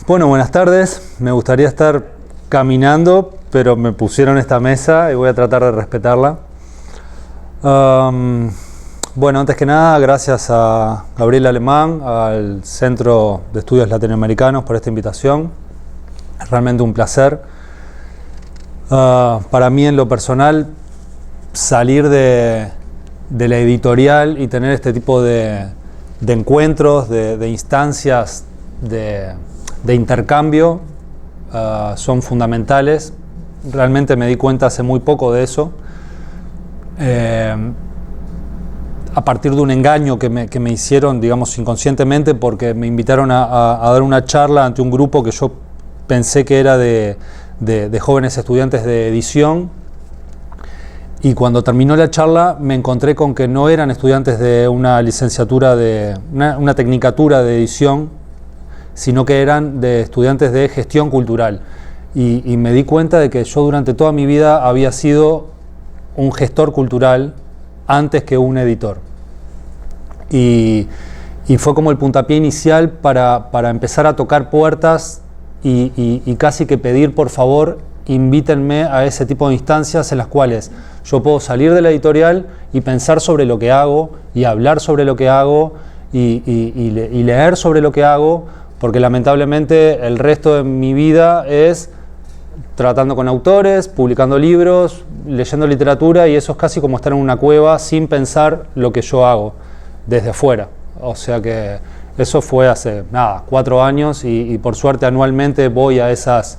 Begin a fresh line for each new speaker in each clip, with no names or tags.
Bueno, buenas tardes. Me gustaría estar caminando, pero me pusieron esta mesa y voy a tratar de respetarla. Bueno, antes que nada, gracias a Gabriel Alemán, al Centro de Estudios Latinoamericanos por esta invitación. Es realmente un placer. Para mí, en lo personal, salir de la editorial y tener este tipo de encuentros, de instancias de intercambio son fundamentales. Realmente me di cuenta hace muy poco de eso, a partir de un engaño que me hicieron, digamos, inconscientemente, porque me invitaron a dar una charla ante un grupo que yo pensé que era de jóvenes estudiantes de edición, y cuando terminó la charla me encontré con que no eran estudiantes de una licenciatura, una tecnicatura de edición, sino que eran de estudiantes de gestión cultural. Y me di cuenta de que yo durante toda mi vida había sido un gestor cultural antes que un editor. Y fue como el puntapié inicial para empezar a tocar puertas y casi que pedir, por favor, invítenme a ese tipo de instancias en las cuales yo puedo salir de la editorial y pensar sobre lo que hago, y hablar sobre lo que hago, y leer sobre lo que hago, porque lamentablemente el resto de mi vida es tratando con autores, publicando libros, leyendo literatura, y eso es casi como estar en una cueva sin pensar lo que yo hago desde afuera. O sea que eso fue hace 4 años, y por suerte anualmente voy a esas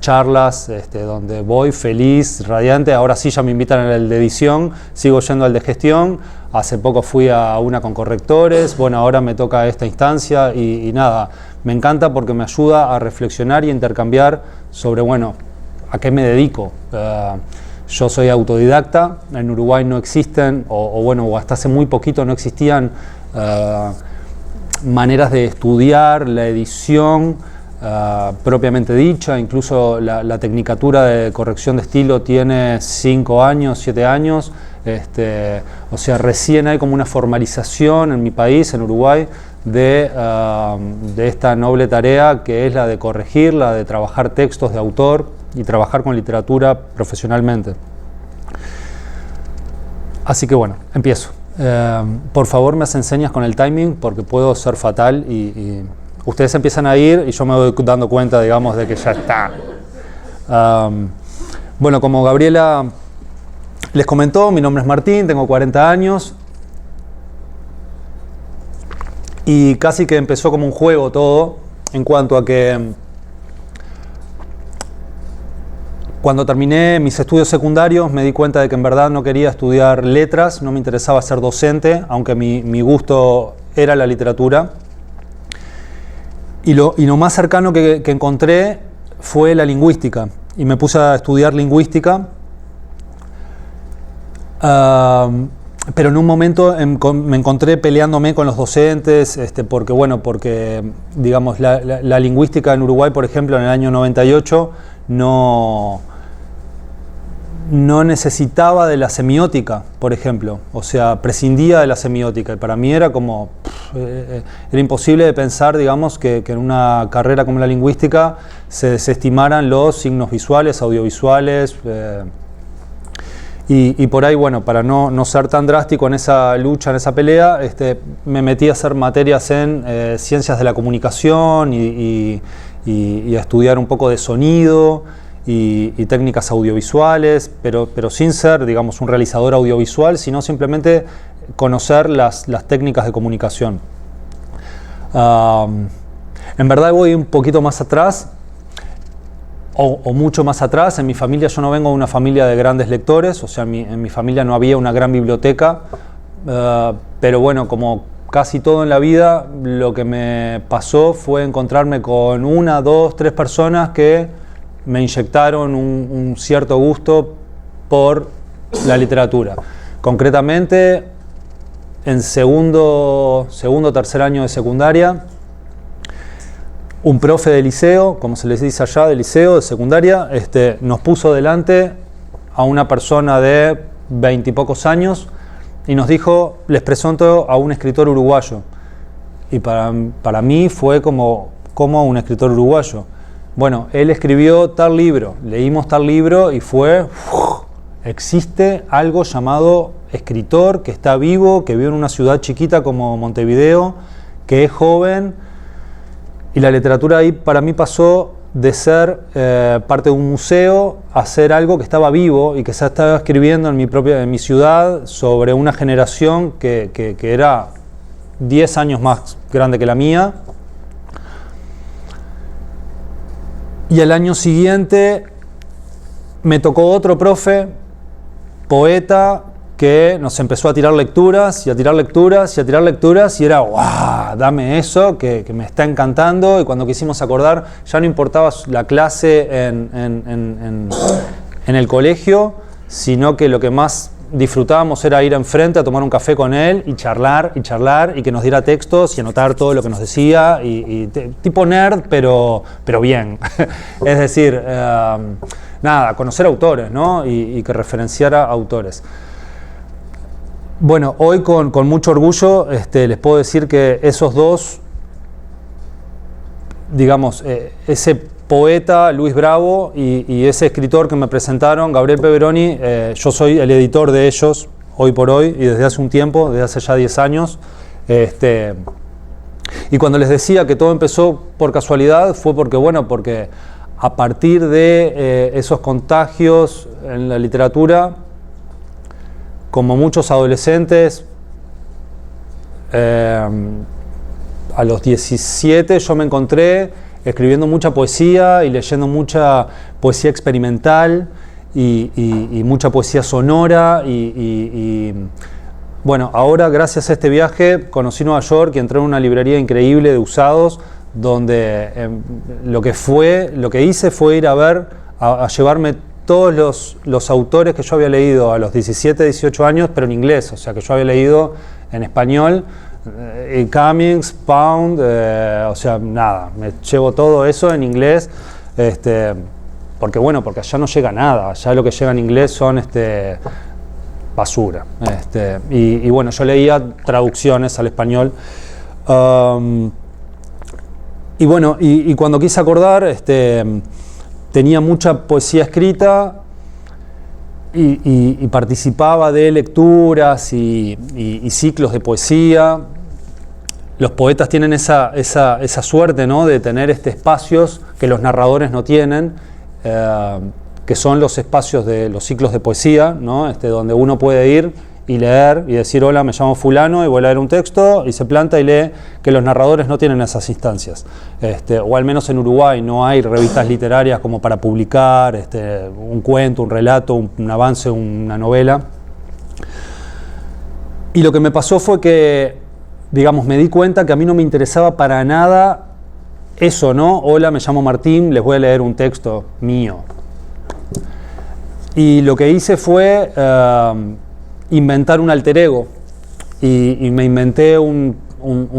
charlas, donde voy feliz, radiante. Ahora sí ya me invitan al de edición, sigo yendo al de gestión. Hace poco fui a una con correctores. Bueno, ahora me toca esta instancia y nada, me encanta porque me ayuda a reflexionar y intercambiar sobre, bueno, a qué me dedico. Yo soy autodidacta. En Uruguay no existen, o hasta hace muy poquito no existían maneras de estudiar la edición propiamente dicha. Incluso la tecnicatura de corrección de estilo tiene 5 años, 7 años. O sea, recién hay como una formalización en mi país, en Uruguay, de esta noble tarea que es la de corregir, la de trabajar textos de autor y trabajar con literatura profesionalmente. Así que bueno, empiezo. Por favor, me hacen señas con el timing porque puedo ser fatal y ustedes empiezan a ir y yo me voy dando cuenta, digamos, de que ya está. Bueno, como Gabriela les comentó, mi nombre es Martín, tengo 40 años y casi que empezó como un juego todo, en cuanto a que cuando terminé mis estudios secundarios me di cuenta de que en verdad no quería estudiar letras, no me interesaba ser docente, aunque mi gusto era la literatura. Y lo más cercano que encontré fue la lingüística, y me puse a estudiar lingüística. Pero en un momento me encontré peleándome con los docentes, porque digamos, la lingüística en Uruguay, por ejemplo, en el año 98 no necesitaba de la semiótica, por ejemplo. O sea, prescindía de la semiótica, y para mí era como era imposible de pensar, digamos, que en una carrera como la lingüística se desestimaran los signos visuales, audiovisuales. Y por ahí, bueno, para no ser tan drástico en esa lucha, en esa pelea, me metí a hacer materias en ciencias de la comunicación y a estudiar un poco de sonido y técnicas audiovisuales, pero sin ser, digamos, un realizador audiovisual, sino simplemente conocer las técnicas de comunicación. En verdad voy un poquito más atrás, o mucho más atrás. En mi familia, yo no vengo de una familia de grandes lectores, o sea, en mi familia no había una gran biblioteca, pero bueno, como casi todo en la vida, lo que me pasó fue encontrarme con 1, 2, 3 personas que me inyectaron un cierto gusto por la literatura. Concretamente, en segundo, tercer año de secundaria, un profe de liceo, como se les dice allá, de liceo, de secundaria, nos puso delante a una persona de 20 y pocos años y nos dijo: les presento a un escritor uruguayo. y para mí fue como un escritor uruguayo. Bueno, él escribió tal libro, leímos tal libro y fue, existe algo llamado escritor que está vivo, que vive en una ciudad chiquita como Montevideo, que es joven, y la literatura ahí para mí pasó de ser parte de un museo a ser algo que estaba vivo y que se estaba escribiendo en mi ciudad sobre una generación que era 10 años más grande que la mía. Y el año siguiente me tocó otro profe, poeta, que nos empezó a tirar lecturas y a tirar lecturas y a tirar lecturas y era ¡guau! Dame eso que me está encantando. Y cuando quisimos acordar ya no importaba la clase en el colegio, sino que lo que más disfrutábamos era ir enfrente a tomar un café con él y charlar y que nos diera textos y anotar todo lo que nos decía tipo nerd pero bien. Es decir, nada, conocer autores, ¿no? Y que referenciara autores. Bueno, hoy con mucho orgullo les puedo decir que esos dos, digamos, ese poeta Luis Bravo y ese escritor que me presentaron, Gabriel Peveroni, yo soy el editor de ellos hoy por hoy y desde hace un tiempo, desde hace ya 10 años. Y cuando les decía que todo empezó por casualidad fue porque a partir de esos contagios en la literatura, como muchos adolescentes, a los 17 yo me encontré escribiendo mucha poesía y leyendo mucha poesía experimental y mucha poesía sonora bueno, ahora gracias a este viaje conocí Nueva York y entré en una librería increíble de usados donde lo que hice fue ir a llevarme todos los autores que yo había leído a los 17, 18 años, pero en inglés, o sea que yo había leído en español, Cummings, Pound, o sea, nada, me llevo todo eso en inglés, porque allá no llega nada, allá lo que llega en inglés son basura. Y bueno, yo leía traducciones al español. Y bueno, y cuando quise acordar, tenía mucha poesía escrita y participaba de lecturas y ciclos de poesía. Los poetas tienen esa suerte, ¿no?, de tener espacios que los narradores no tienen, que son los espacios de los ciclos de poesía, ¿no?, donde uno puede ir y leer y decir hola, me llamo fulano y voy a leer un texto y se planta y lee, que los narradores no tienen esas instancias, o al menos en Uruguay no hay revistas literarias como para publicar un cuento, un relato, un avance, una novela. Y lo que me pasó fue que, digamos, me di cuenta que a mí no me interesaba para nada eso, ¿no? Hola, me llamo Martín, les voy a leer un texto mío. Y lo que hice fue inventar un alter ego y me inventé un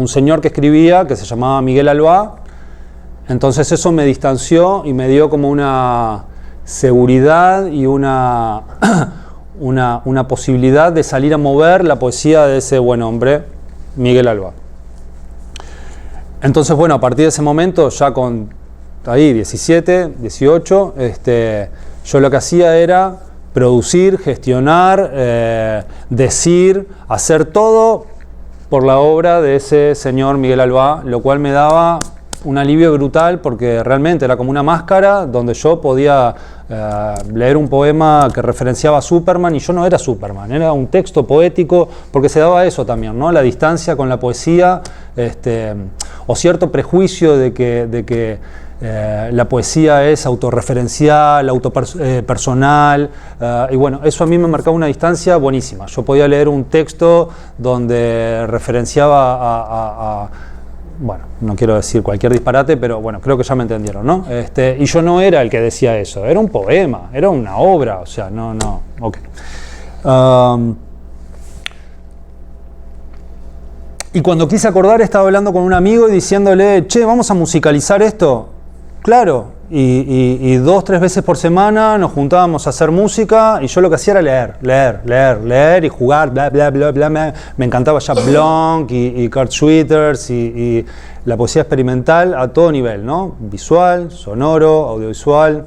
señor que escribía que se llamaba Miguel Alba. Entonces eso me distanció y me dio como una seguridad y una posibilidad de salir a mover la poesía de ese buen hombre, Miguel Alba. Entonces, bueno, a partir de ese momento, ya con 17, 18, yo lo que hacía era producir, gestionar, decir, hacer todo por la obra de ese señor Miguel Alba, lo cual me daba un alivio brutal porque realmente era como una máscara donde yo podía leer un poema que referenciaba a Superman y yo no era Superman, era un texto poético, porque se daba eso también, ¿no? La distancia con la poesía, o cierto prejuicio de que la poesía es autorreferencial, personal, y bueno, eso a mí me marcaba una distancia buenísima. Yo podía leer un texto donde referenciaba bueno, no quiero decir cualquier disparate, pero bueno, creo que ya me entendieron, ¿no? Y yo no era el que decía eso, era un poema, era una obra, o sea, no, ok. Y cuando quise acordar estaba hablando con un amigo y diciéndole, che, vamos a musicalizar esto. Claro, y 2 o 3 veces por semana nos juntábamos a hacer música y yo lo que hacía era leer y jugar, bla, bla, bla, bla. Me encantaba Jack Blanc y Kurt Schwitters y la poesía experimental a todo nivel, ¿no? Visual, sonoro, audiovisual.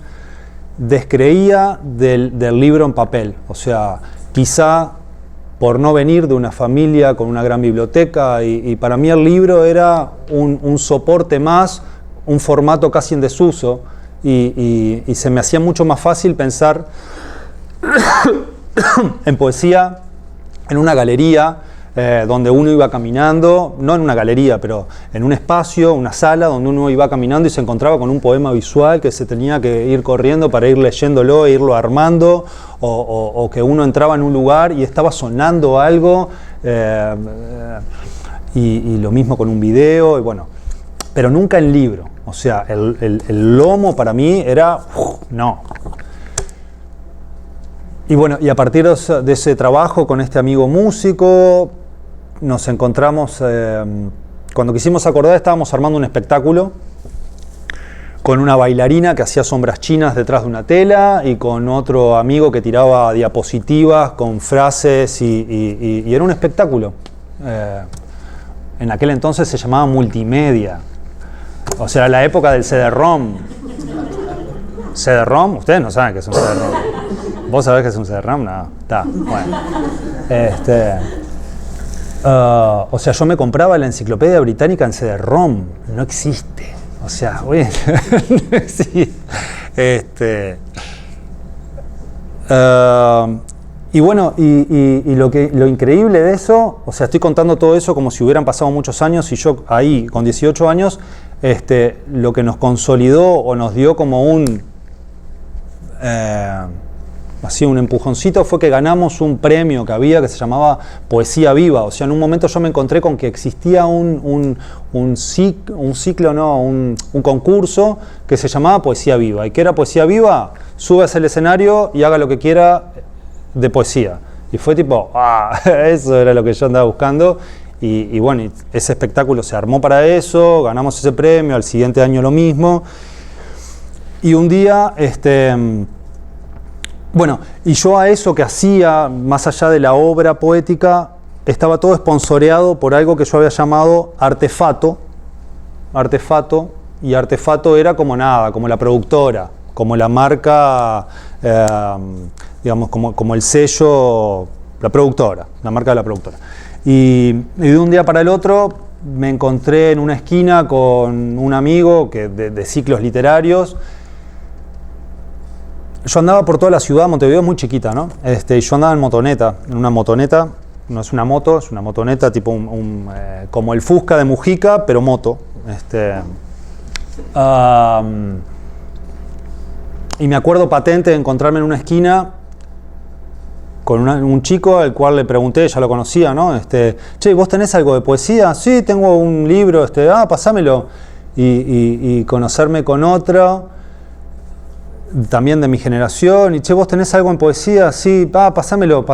Descreía del libro en papel, o sea, quizá por no venir de una familia con una gran biblioteca y para mí el libro era un soporte más, un formato casi en desuso y se me hacía mucho más fácil pensar en poesía en una galería donde uno iba caminando, no en una galería, pero en un espacio, una sala donde uno iba caminando y se encontraba con un poema visual que se tenía que ir corriendo para ir leyéndolo e irlo armando, o que uno entraba en un lugar y estaba sonando algo, y lo mismo con un video, y bueno, pero nunca en libro. O sea, el lomo para mí era, no. Y bueno, y a partir de ese trabajo con este amigo músico, nos encontramos, cuando quisimos acordar estábamos armando un espectáculo con una bailarina que hacía sombras chinas detrás de una tela y con otro amigo que tiraba diapositivas con frases y era un espectáculo. En aquel entonces se llamaba multimedia, o sea, la época del CD-ROM. ¿CD-ROM? Ustedes no saben qué es un CD-ROM. ¿Vos sabés qué es un CD-ROM? No, está, bueno. O sea, yo me compraba la enciclopedia británica en CD-ROM. No existe. O sea, oye, no existe. Y bueno, y lo increíble de eso, o sea, estoy contando todo eso como si hubieran pasado muchos años y yo ahí, con 18 años, lo que nos consolidó o nos dio como un empujoncito fue que ganamos un premio que había que se llamaba Poesía Viva. O sea, en un momento yo me encontré con que existía un concurso que se llamaba Poesía Viva. ¿Y qué era Poesía Viva? Súbase al escenario y haga lo que quiera de poesía. Y fue tipo, eso era lo que yo andaba buscando. Y bueno, ese espectáculo se armó para eso, ganamos ese premio, al siguiente año lo mismo. Y un día, bueno, y yo a eso que hacía, más allá de la obra poética, estaba todo esponsoreado por algo que yo había llamado Artefato, y Artefato era como nada, como la productora, como la marca, digamos, como el sello, la productora, la marca de la productora. Y de un día para el otro me encontré en una esquina con un amigo de ciclos literarios. Yo andaba por toda la ciudad, Montevideo es muy chiquita, ¿no? Y yo andaba en una motoneta, no es una moto, es una motoneta tipo como el Fusca de Mujica, pero moto. Y me acuerdo patente de encontrarme en una esquina con un chico al cual le pregunté, ya lo conocía, ¿no? Che, ¿vos tenés algo de poesía? Sí, tengo un libro, pasámelo. Y conocerme con otro también de mi generación, y che, ¿vos tenés algo en poesía? Sí, pasámelo.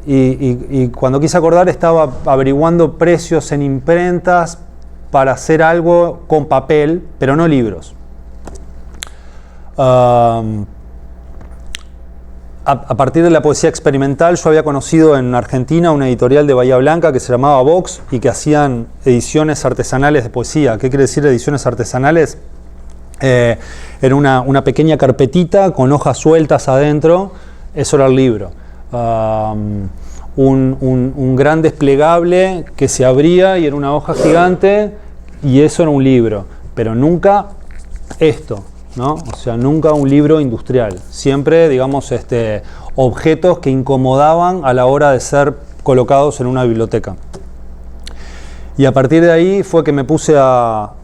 Y cuando quise acordar estaba averiguando precios en imprentas para hacer algo con papel, pero no libros. A partir de la poesía experimental, yo había conocido en Argentina una editorial de Bahía Blanca que se llamaba Vox y que hacían ediciones artesanales de poesía. ¿Qué quiere decir ediciones artesanales? Era una pequeña carpetita con hojas sueltas adentro, eso era el libro. Un gran desplegable que se abría y era una hoja gigante y eso era un libro, pero nunca esto, ¿no? O sea, nunca un libro industrial, siempre, digamos, objetos que incomodaban a la hora de ser colocados en una biblioteca. Y a partir de ahí fue que me puse a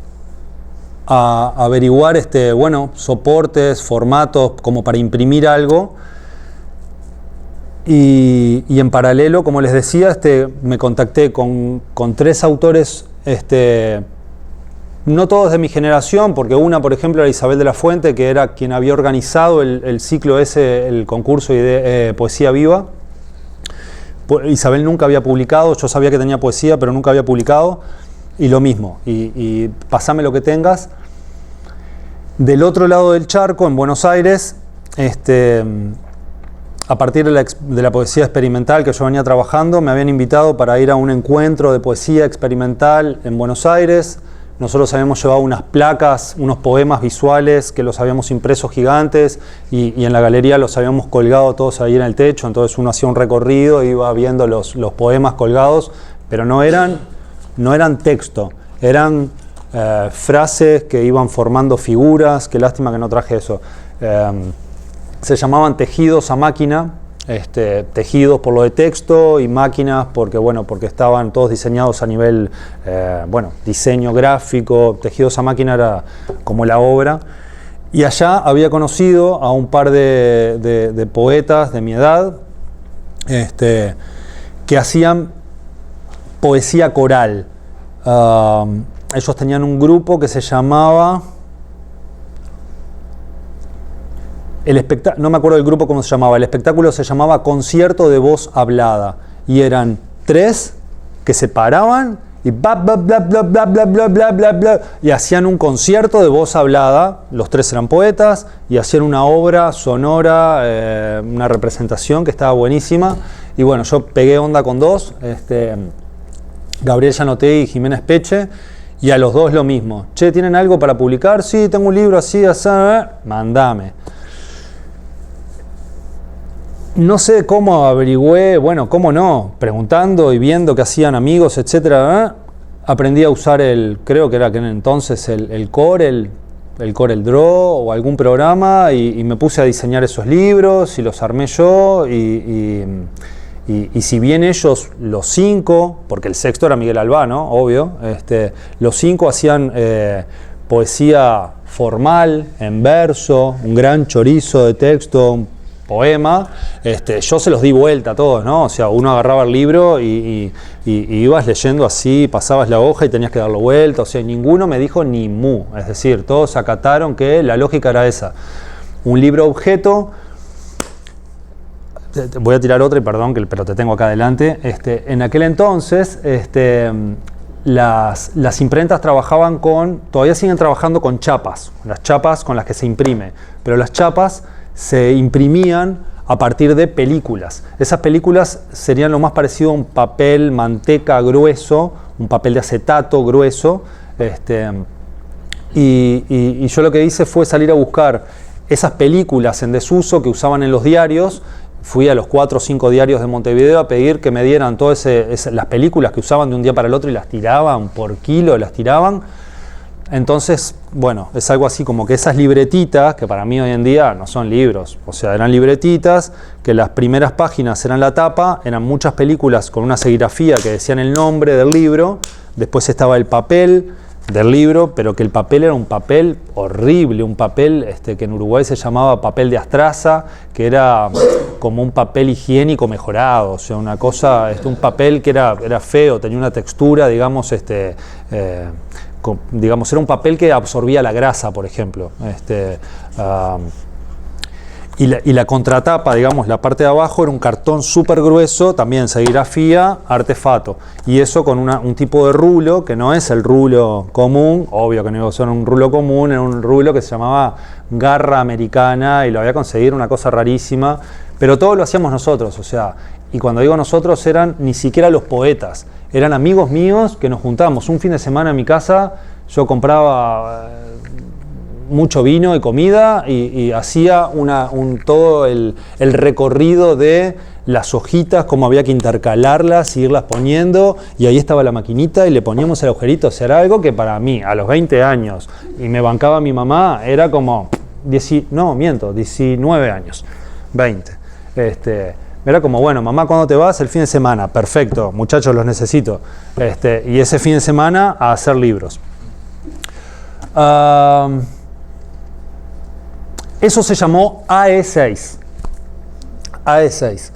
averiguar soportes, formatos como para imprimir algo y en paralelo, como les decía, me contacté con 3 autores, no todos de mi generación, porque una, por ejemplo, era Isabel de la Fuente, que era quien había organizado el ciclo el concurso de Poesía Viva. Isabel nunca había publicado, yo sabía que tenía poesía, pero nunca había publicado. Y lo mismo, y pasame lo que tengas. Del otro lado del charco, en Buenos Aires, a partir de la poesía experimental que yo venía trabajando, me habían invitado para ir a un encuentro de poesía experimental en Buenos Aires. Nosotros habíamos llevado unas placas, unos poemas visuales que los habíamos impreso gigantes y en la galería los habíamos colgado todos ahí en el techo. Entonces uno hacía un recorrido, iba viendo los poemas colgados, pero no eran texto, eran frases que iban formando figuras. Qué lástima que no traje eso. Se llamaban tejidos a máquina. Tejidos por lo de texto y máquinas porque estaban todos diseñados a nivel diseño gráfico. Tejidos a máquina era como la obra, y allá había conocido a un par de poetas de mi edad que hacían poesía coral. Ellos tenían un grupo que se llamaba no me acuerdo del grupo cómo se llamaba. El espectáculo se llamaba Concierto de Voz Hablada, y eran 3 que se paraban y bla bla bla bla bla bla bla bla bla bla, y hacían un concierto de voz hablada. Los 3 eran poetas y hacían una obra sonora, una representación que estaba buenísima. Y bueno, yo pegué onda con 2, Gabriel Gianotti y Jiménez Peche, y a los 2 lo mismo. Che, ¿tienen algo para publicar? Sí, tengo un libro así, así, mandame. No sé cómo averigüé, cómo no, preguntando y viendo que hacían amigos, etcétera. Aprendí a usar creo que era que entonces el Corel Draw o algún programa, y me puse a diseñar esos libros y los armé yo. Y si bien ellos, los 5, porque el sexto era Miguel Albano, obvio, los 5 hacían poesía formal, en verso, un gran chorizo de texto, un poema, yo se los di vuelta a todos, ¿no? O sea, uno agarraba el libro y ibas leyendo así, pasabas la hoja y tenías que darlo vuelta. O sea, ninguno me dijo ni mu. Es decir, todos acataron que la lógica era esa. Un libro objeto. Voy a tirar otra y perdón, pero te tengo acá adelante. En aquel entonces, las imprentas trabajaban todavía siguen trabajando con chapas, las chapas con las que se imprime, pero las chapas se imprimían a partir de películas. Esas películas serían lo más parecido a un papel manteca grueso, un papel de acetato grueso. Y yo lo que hice fue salir a buscar esas películas en desuso que usaban en los diarios. Fui a los 4 o 5 diarios de Montevideo a pedir que me dieran todas las películas que usaban de un día para el otro, y las tiraban por kilo, las tiraban. Entonces, es algo así como que esas libretitas, que para mí hoy en día no son libros, o sea, eran libretitas, que las primeras páginas eran la tapa, eran muchas películas con una serigrafía que decían el nombre del libro, después estaba el papel del libro, pero que el papel era un papel horrible, un papel que en Uruguay se llamaba papel de astraza, que era como un papel higiénico mejorado, o sea, una cosa, un papel que era feo, tenía una textura, digamos, era un papel que absorbía la grasa, por ejemplo. Y la contratapa, digamos, la parte de abajo era un cartón súper grueso, también serigrafía, artefacto. Y eso con un tipo de rulo, que no es el rulo común, obvio que no iba a ser un rulo común, era un rulo que se llamaba garra americana, y lo había conseguido, una cosa rarísima. Pero todo lo hacíamos nosotros, o sea, y cuando digo nosotros eran ni siquiera los poetas, eran amigos míos que nos juntábamos un fin de semana en mi casa. Yo compraba mucho vino y comida y hacía todo el recorrido de las hojitas, cómo había que intercalarlas y irlas poniendo, y ahí estaba la maquinita y le poníamos el agujerito. O sea, era algo que para mí, a los 20 años, y me bancaba mi mamá, era como 19 años, 20. Era como, mamá, ¿cuándo te vas? El fin de semana. Perfecto, muchachos, los necesito. Y ese fin de semana a hacer libros. Eso se llamó AE6. AE6.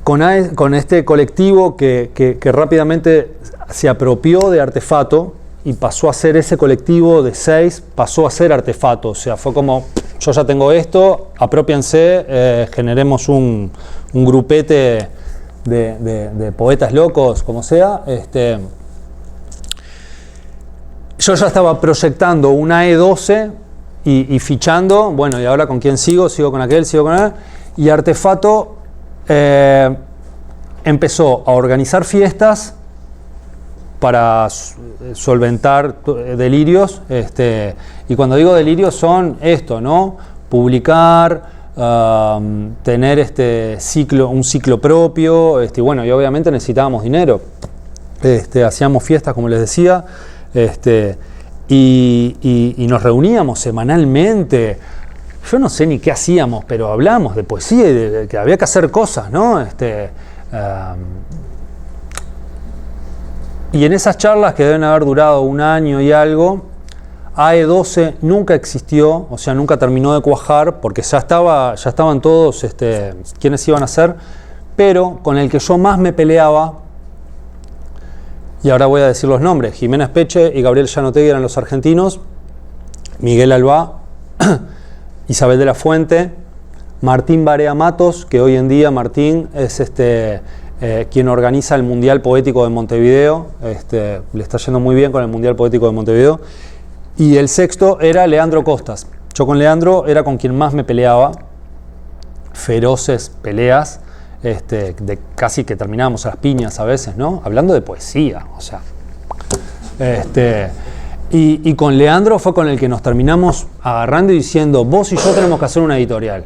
Con este colectivo que rápidamente se apropió de Artefato y pasó a ser ese colectivo de 6, pasó a ser Artefato. O sea, fue como, yo ya tengo esto, apropiense, generemos un grupete de poetas locos, como sea. yo ya estaba proyectando una E12 y fichando, bueno, y ahora con quién sigo con aquel, sigo con él, y Artefato empezó a organizar fiestas para solventar delirios, y cuando digo delirios son esto, ¿no? Publicar, tener un ciclo propio, bueno, y obviamente necesitábamos dinero. Hacíamos fiestas, como les decía, y nos reuníamos semanalmente. Yo no sé ni qué hacíamos, pero hablábamos de poesía y de que había que hacer cosas, ¿no? Y en esas charlas, que deben haber durado un año y algo, AE12 nunca existió, o sea, nunca terminó de cuajar, porque ya estaban todos quienes iban a ser, pero con el que yo más me peleaba, y ahora voy a decir los nombres: Jiménez Peche y Gabriel Llanotegui eran los argentinos, Miguel Albá, Isabel de la Fuente, Martín Barea Matos, que hoy en día Martín es quien organiza el Mundial Poético de Montevideo, le está yendo muy bien con el Mundial Poético de Montevideo, y el sexto era Leandro Costas. Yo con Leandro era con quien más me peleaba, feroces peleas, de casi que terminábamos a las piñas a veces, ¿no? Hablando de poesía, o sea. Y con Leandro fue con el que nos terminamos agarrando y diciendo: vos y yo tenemos que hacer una editorial.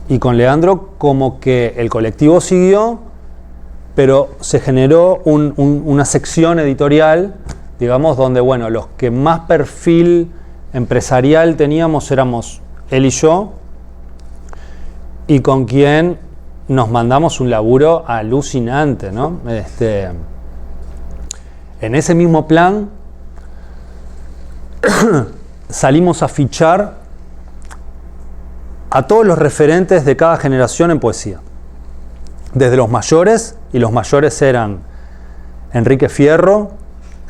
Y con Leandro como que el colectivo siguió, pero se generó una sección editorial, digamos, donde, bueno, los que más perfil empresarial teníamos éramos él y yo, y con quien nos mandamos un laburo alucinante, ¿no? En ese mismo plan salimos a fichar a todos los referentes de cada generación en poesía, desde los mayores, y los mayores eran Enrique Fierro,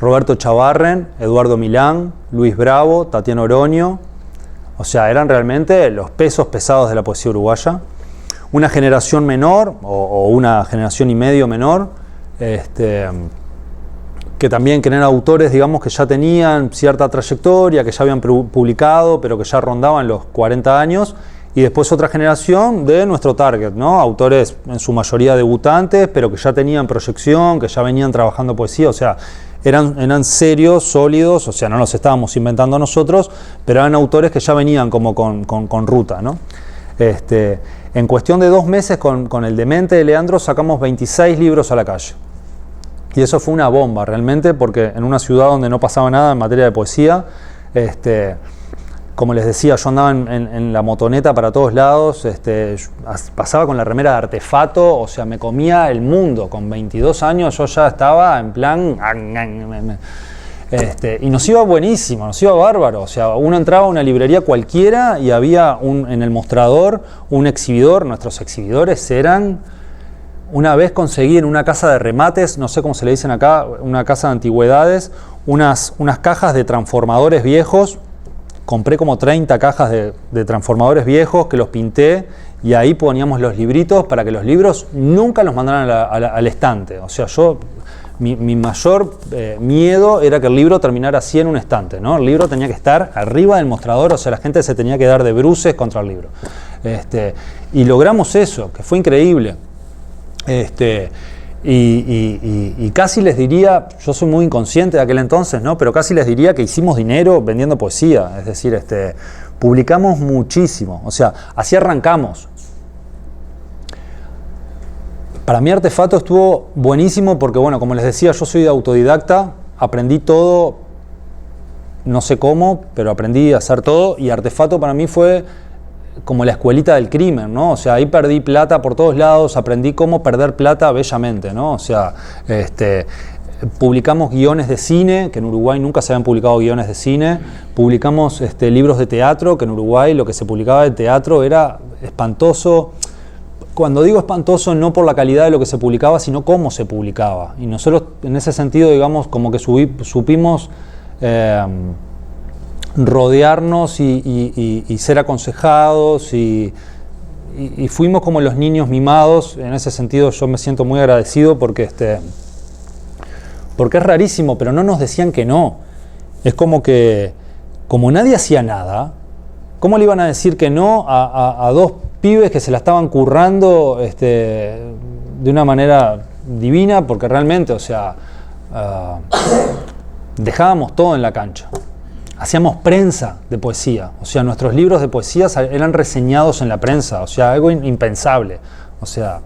Roberto Chavarren, Eduardo Milán, Luis Bravo, Tatiana Oroño. O sea, eran realmente los pesos pesados de la poesía uruguaya. Una generación menor, o una generación y medio menor, que también eran autores, digamos, que ya tenían cierta trayectoria, que ya habían publicado, pero que ya rondaban los 40 años. Y después otra generación de nuestro target, ¿no? Autores en su mayoría debutantes, pero que ya tenían proyección, que ya venían trabajando poesía. O sea, eran serios, sólidos, o sea, no los estábamos inventando nosotros, pero eran autores que ya venían como con ruta, ¿no? En cuestión de 2 meses, con el Demente de Leandro, sacamos 26 libros a la calle. Y eso fue una bomba, realmente, porque en una ciudad donde no pasaba nada en materia de poesía, como les decía, yo andaba en la motoneta para todos lados, pasaba con la remera de Artefato, o sea, me comía el mundo. Con 22 años yo ya estaba en plan... y nos iba buenísimo, nos iba bárbaro. O sea, uno entraba a una librería cualquiera y había en el mostrador un exhibidor. Nuestros exhibidores eran... Una vez conseguí en una casa de remates, no sé cómo se le dicen acá, una casa de antigüedades, unas cajas de transformadores viejos. Compré como 30 cajas de transformadores viejos que los pinté, y ahí poníamos los libritos para que los libros nunca los mandaran al estante. O sea, mi mayor miedo era que el libro terminara así en un estante, ¿no? El libro tenía que estar arriba del mostrador, o sea, la gente se tenía que dar de bruces contra el libro. Y logramos eso, que fue increíble. Y casi les diría, yo soy muy inconsciente de aquel entonces, ¿no? Pero casi les diría que hicimos dinero vendiendo poesía. Es decir, publicamos muchísimo. O sea, así arrancamos. Para mí Artefato estuvo buenísimo porque, bueno, como les decía, yo soy de autodidacta, aprendí todo, no sé cómo, pero aprendí a hacer todo, y Artefato para mí fue como la escuelita del crimen, ¿no? O sea, ahí perdí plata por todos lados, aprendí cómo perder plata bellamente, ¿no? O sea, publicamos guiones de cine, que en Uruguay nunca se habían publicado guiones de cine, publicamos libros de teatro, que en Uruguay lo que se publicaba de teatro era espantoso. Cuando digo espantoso, no por la calidad de lo que se publicaba, sino cómo se publicaba. Y nosotros, en ese sentido, digamos, como que supimos rodearnos y ser aconsejados, y fuimos como los niños mimados. En ese sentido yo me siento muy agradecido porque porque es rarísimo, pero no nos decían que no. Es como que, como nadie hacía nada, ¿cómo le iban a decir que no a dos pibes que se la estaban currando de una manera divina? Porque realmente, o sea, dejábamos todo en la cancha. Hacíamos prensa de poesía, o sea, nuestros libros de poesía eran reseñados en la prensa, o sea, algo impensable. O sea,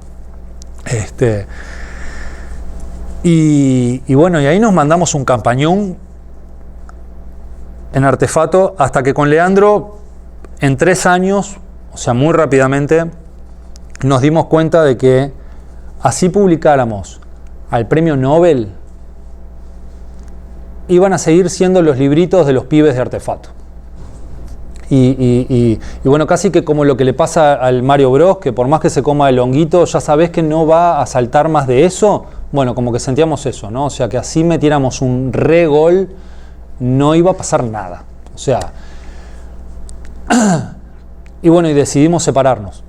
y bueno, y ahí nos mandamos un campañón en Artefato, hasta que con Leandro, en 3 años, o sea, muy rápidamente, nos dimos cuenta de que así publicáramos al premio Nobel, iban a seguir siendo los libritos de los pibes de Artefato. Y bueno, casi que como lo que le pasa al Mario Bros, que por más que se coma el honguito, ya sabés que no va a saltar más de eso. Bueno, como que sentíamos eso, ¿no? O sea, que así metiéramos un re-gol, no iba a pasar nada. O sea, y bueno, y decidimos separarnos.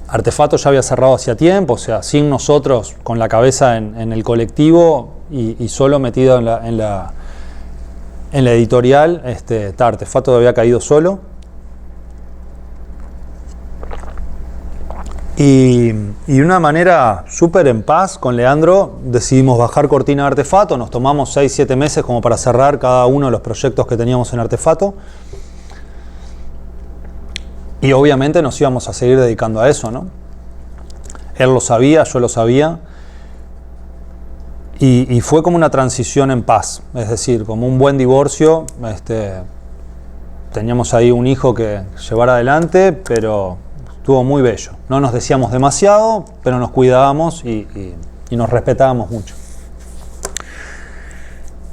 Artefato ya había cerrado hacía tiempo, o sea, sin nosotros, con la cabeza en el colectivo y solo metido en la editorial. Artefato había caído solo. Y de una manera súper en paz con Leandro decidimos bajar cortina de Artefato. Nos tomamos 6-7 meses como para cerrar cada uno de los proyectos que teníamos en Artefato. Y obviamente nos íbamos a seguir dedicando a eso, ¿no? Él lo sabía, yo lo sabía. Y fue como una transición en paz, es decir, como un buen divorcio. Teníamos ahí un hijo que llevar adelante, pero estuvo muy bello. No nos decíamos demasiado, pero nos cuidábamos y nos respetábamos mucho.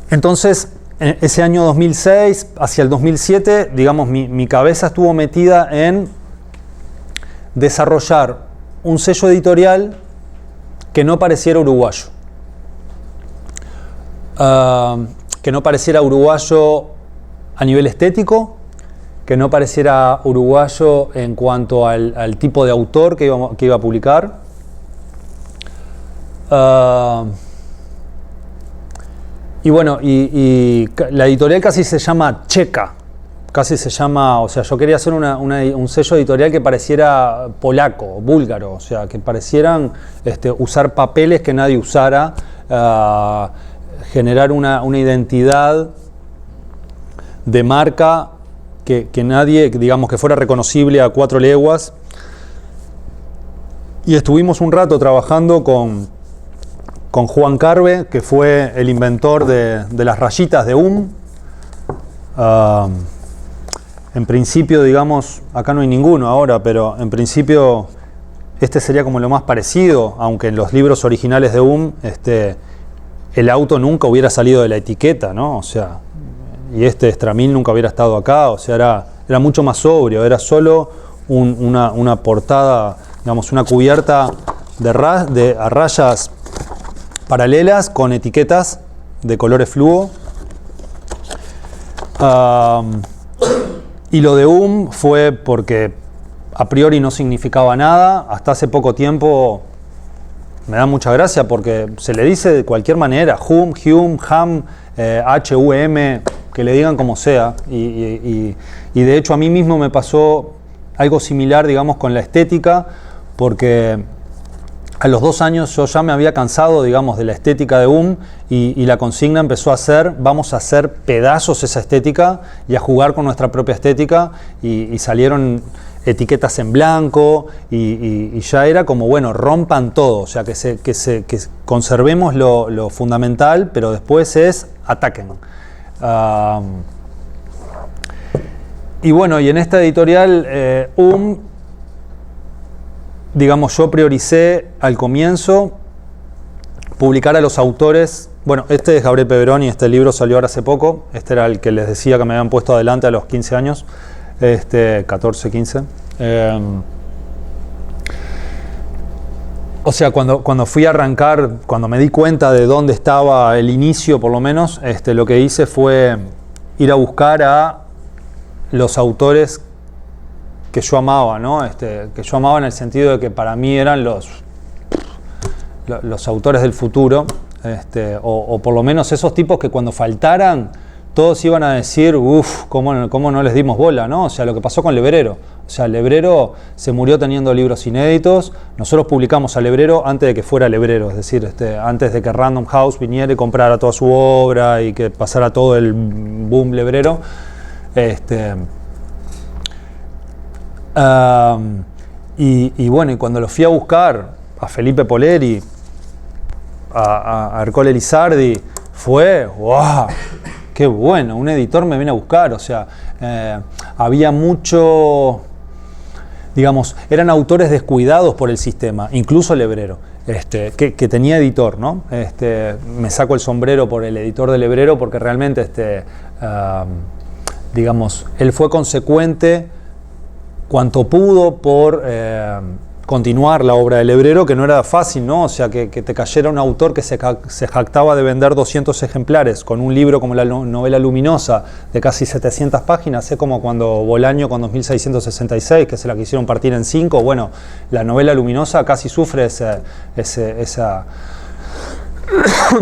Entonces, ese año 2006, hacia el 2007, digamos, mi cabeza estuvo metida en desarrollar un sello editorial que no pareciera uruguayo. Que no pareciera uruguayo a nivel estético, que no pareciera uruguayo en cuanto al tipo de autor que iba a publicar. Y bueno, y la editorial casi se llama checa, casi se llama, o sea, yo quería hacer un sello editorial que pareciera polaco, búlgaro, o sea, que parecieran usar papeles que nadie usara, generar una identidad de marca que nadie, digamos, que fuera reconocible a 4 leguas. Y estuvimos un rato trabajando con Juan Carve, que fue el inventor de las rayitas de en principio, digamos, acá no hay ninguno ahora, pero en principio este sería como lo más parecido, aunque en los libros originales de el auto nunca hubiera salido de la etiqueta, ¿no? O sea, y Stramil nunca hubiera estado acá, o sea, era mucho más sobrio, era solo una portada, digamos, una cubierta a rayas paralelas con etiquetas de colores fluo. Y lo de fue porque a priori no significaba nada. Hasta hace poco tiempo me da mucha gracia porque se le dice de cualquier manera, Hume, Ham, H-U-M, que le digan como sea. Y de hecho a mí mismo me pasó algo similar, digamos, con la estética, porque a los 2 años yo ya me había cansado, digamos, de la estética de y la consigna empezó a ser, vamos a hacer pedazos esa estética y a jugar con nuestra propia estética, y salieron etiquetas en blanco y ya era como, bueno, rompan todo, o sea, que conservemos lo fundamental, pero después ataquen. Y bueno, y en esta editorial, digamos, yo prioricé al comienzo publicar a los autores. Bueno, este es Gabriel Peveroni, este libro salió ahora hace poco. Este era el que les decía que me habían puesto adelante a los 15 años, 14, 15. O sea, cuando fui a arrancar, cuando me di cuenta de dónde estaba el inicio, por lo menos, lo que hice fue ir a buscar a los autores que yo amaba, ¿no? Que yo amaba en el sentido de que para mí eran los los autores del futuro, o por lo menos esos tipos que cuando faltaran todos iban a decir, uff, ¿cómo no les dimos bola, ¿no? O sea, lo que pasó con Lebrero. O sea, Lebrero se murió teniendo libros inéditos. Nosotros publicamos a Lebrero antes de que fuera Lebrero, es decir, antes de que Random House viniera y comprara toda su obra y que pasara todo el boom Lebrero. Y bueno, y cuando lo fui a buscar a Felipe Poleri, a Ercole Lizardi, fue ¡wow! ¡Qué bueno! Un editor me viene a buscar. O sea, había mucho, digamos, eran autores descuidados por el sistema, incluso Lebrero, que tenía editor, ¿no? Me saco el sombrero por el editor de Lebrero porque realmente, digamos, él fue consecuente cuanto pudo por continuar la obra de Lebrero, que no era fácil, ¿no? O sea, que te cayera un autor que se jactaba de vender 200 ejemplares con un libro como la novela luminosa de casi 700 páginas, es como cuando Bolaño con 2666, que se la quisieron partir en 5, bueno, la novela luminosa casi sufre esa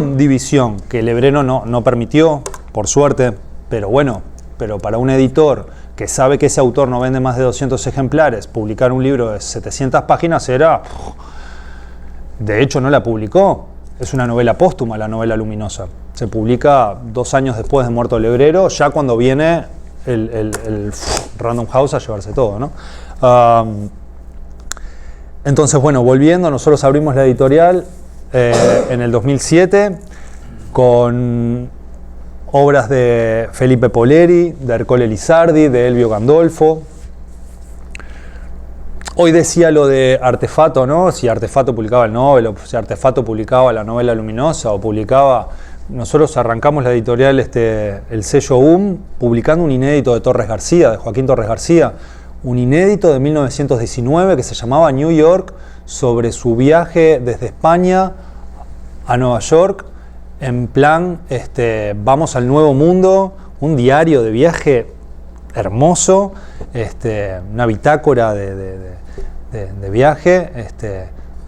división que Lebrero no permitió, por suerte, pero bueno, pero para un editor que sabe que ese autor no vende más de 200 ejemplares, publicar un libro de 700 páginas era... De hecho, no la publicó. Es una novela póstuma, la novela luminosa. Se publica 2 años después de muerto Lebrero, ya cuando viene el Random House a llevarse todo, ¿no? Entonces, bueno, volviendo, nosotros abrimos la editorial en el 2007 con obras de Felipe Poleri, de Ercole Lizardi, de Elvio Gandolfo. Hoy decía lo de Artefato, ¿no? Si Artefato publicaba el Nobel, o si Artefato publicaba la novela luminosa, o publicaba... Nosotros arrancamos la editorial, el sello publicando un inédito de Torres García, de Joaquín Torres García, un inédito de 1919 que se llamaba New York, sobre su viaje desde España a Nueva York, en plan, vamos al nuevo mundo, un diario de viaje hermoso, una bitácora de viaje,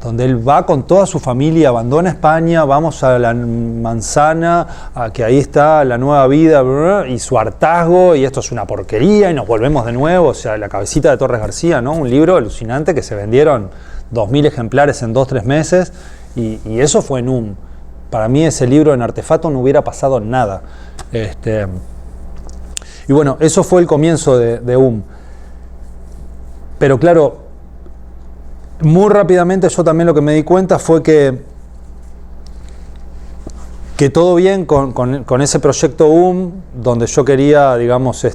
donde él va con toda su familia, abandona España, vamos a la manzana, que ahí está la nueva vida, y su hartazgo, y esto es una porquería, y nos volvemos de nuevo. O sea, La cabecita de Torres García, ¿no? Un libro alucinante que se vendieron 2.000 ejemplares en 2-3 meses, y eso fue en Para mí ese libro en Artefato no hubiera pasado nada. Y bueno, eso fue el comienzo de Pero claro, muy rápidamente yo también lo que me di cuenta fue que todo bien con ese proyecto donde yo quería, digamos,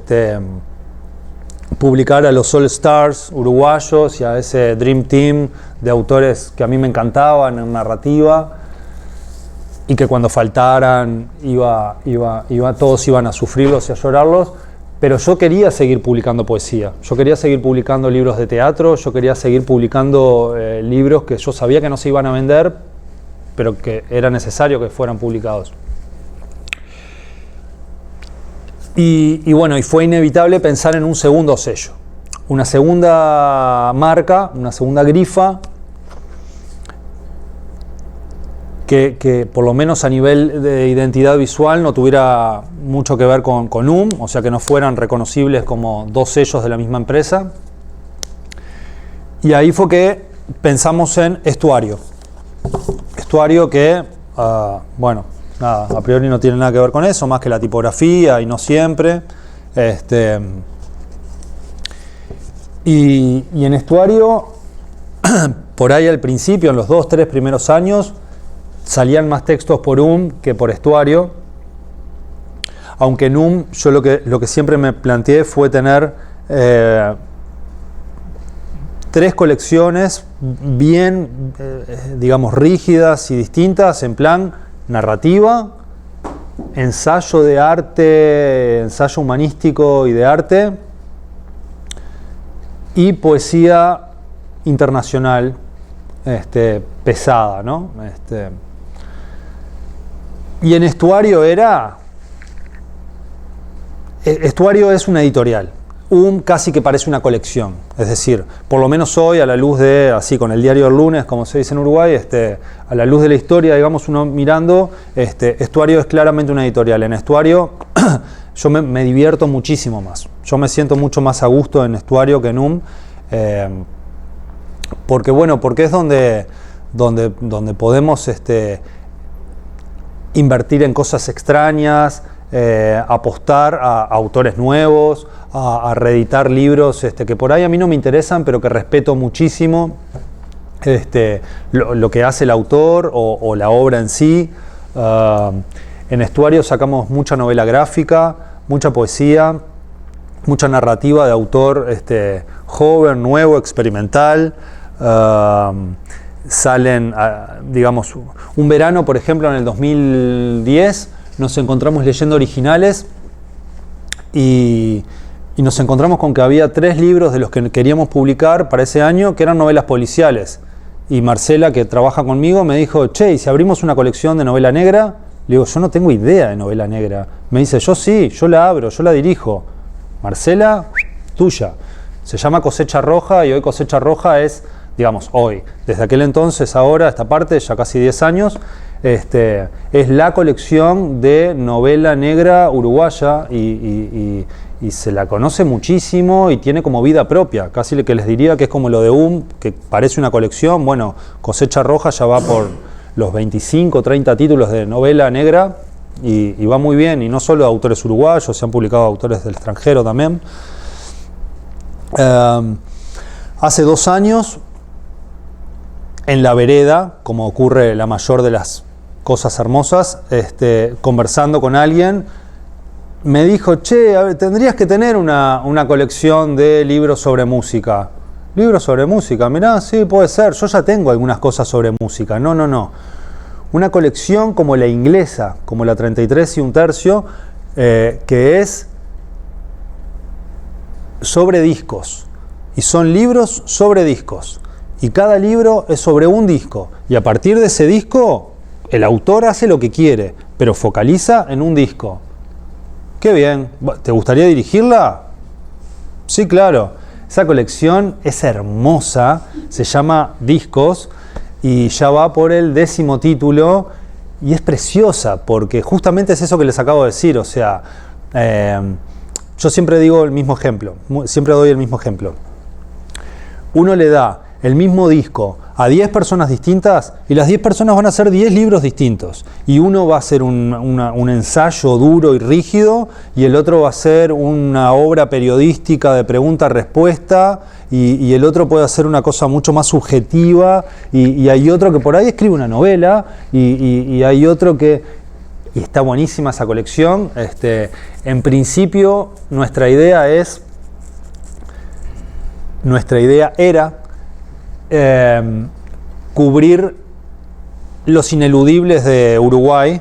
publicar a los All Stars uruguayos y a ese Dream Team de autores que a mí me encantaban en narrativa, y que cuando faltaran todos iban a sufrirlos y a llorarlos, pero yo quería seguir publicando poesía, yo quería seguir publicando libros de teatro, yo quería seguir publicando libros que yo sabía que no se iban a vender, pero que era necesario que fueran publicados. Y bueno, y fue inevitable pensar en un segundo sello, una segunda marca, una segunda grifa, que por lo menos a nivel de identidad visual no tuviera mucho que ver con o sea, que no fueran reconocibles como 2 sellos de la misma empresa. Y ahí fue que pensamos en Estuario. Estuario que, bueno, nada, a priori no tiene nada que ver con eso, más que la tipografía y no siempre. Y en Estuario, por ahí al principio, en los 2-3 primeros años, salían más textos por que por Estuario, aunque en yo lo que siempre me planteé fue tener 3 colecciones bien, digamos, rígidas y distintas, en plan narrativa, ensayo de arte, ensayo humanístico y de arte, y poesía internacional, pesada, ¿no? Y en Estuario Estuario es una editorial. casi que parece una colección, es decir, por lo menos hoy a la luz de, así con el diario del lunes, como se dice en Uruguay, a la luz de la historia, digamos, uno mirando, Estuario es claramente una editorial. En Estuario yo me divierto muchísimo más, yo me siento mucho más a gusto en Estuario que en porque es donde podemos invertir en cosas extrañas, apostar a autores nuevos, a reeditar libros que por ahí a mí no me interesan, pero que respeto muchísimo lo que hace el autor o la obra en sí. En Estuario sacamos mucha novela gráfica, mucha poesía, mucha narrativa de autor joven, nuevo, experimental. Salen, digamos, un verano, por ejemplo, en el 2010, nos encontramos leyendo originales y nos encontramos con que había 3 libros de los que queríamos publicar para ese año que eran novelas policiales. Y Marcela, que trabaja conmigo, me dijo, che, ¿y si abrimos una colección de novela negra? Le digo, yo no tengo idea de novela negra. Me dice, yo sí, yo la abro, yo la dirijo. Marcela, tuya. Se llama Cosecha Roja y hoy Cosecha Roja es, digamos, hoy, desde aquel entonces, ahora, esta parte, ya casi 10 años, es la colección de novela negra uruguaya y se la conoce muchísimo y tiene como vida propia. Casi que les diría que es como lo de que parece una colección. Bueno, Cosecha Roja ya va por los 25, 30 títulos de novela negra y va muy bien. Y no solo de autores uruguayos, se han publicado autores del extranjero también. Hace 2 años, en la vereda, como ocurre la mayor de las cosas hermosas, conversando con alguien, me dijo, che, a ver, tendrías que tener una colección de libros sobre música. ¿Libros sobre música? Mirá, sí, puede ser, yo ya tengo algunas cosas sobre música. No. Una colección como la inglesa, como la 33 1/3, que es sobre discos. Y son libros sobre discos. Y cada libro es sobre un disco. Y a partir de ese disco, el autor hace lo que quiere, pero focaliza en un disco. ¡Qué bien! ¿Te gustaría dirigirla? Sí, claro. Esa colección es hermosa, se llama Discos y ya va por el 10º título y es preciosa porque justamente es eso que les acabo de decir. O sea, yo siempre digo el mismo ejemplo, siempre doy el mismo ejemplo. Uno le da el mismo disco a 10 personas distintas y las 10 personas van a hacer 10 libros distintos. Y uno va a hacer un ensayo duro y rígido y el otro va a hacer una obra periodística de pregunta-respuesta y el otro puede hacer una cosa mucho más subjetiva y hay otro que por ahí escribe una novela y hay otro que... Y está buenísima esa colección. En principio nuestra idea era cubrir los ineludibles de Uruguay,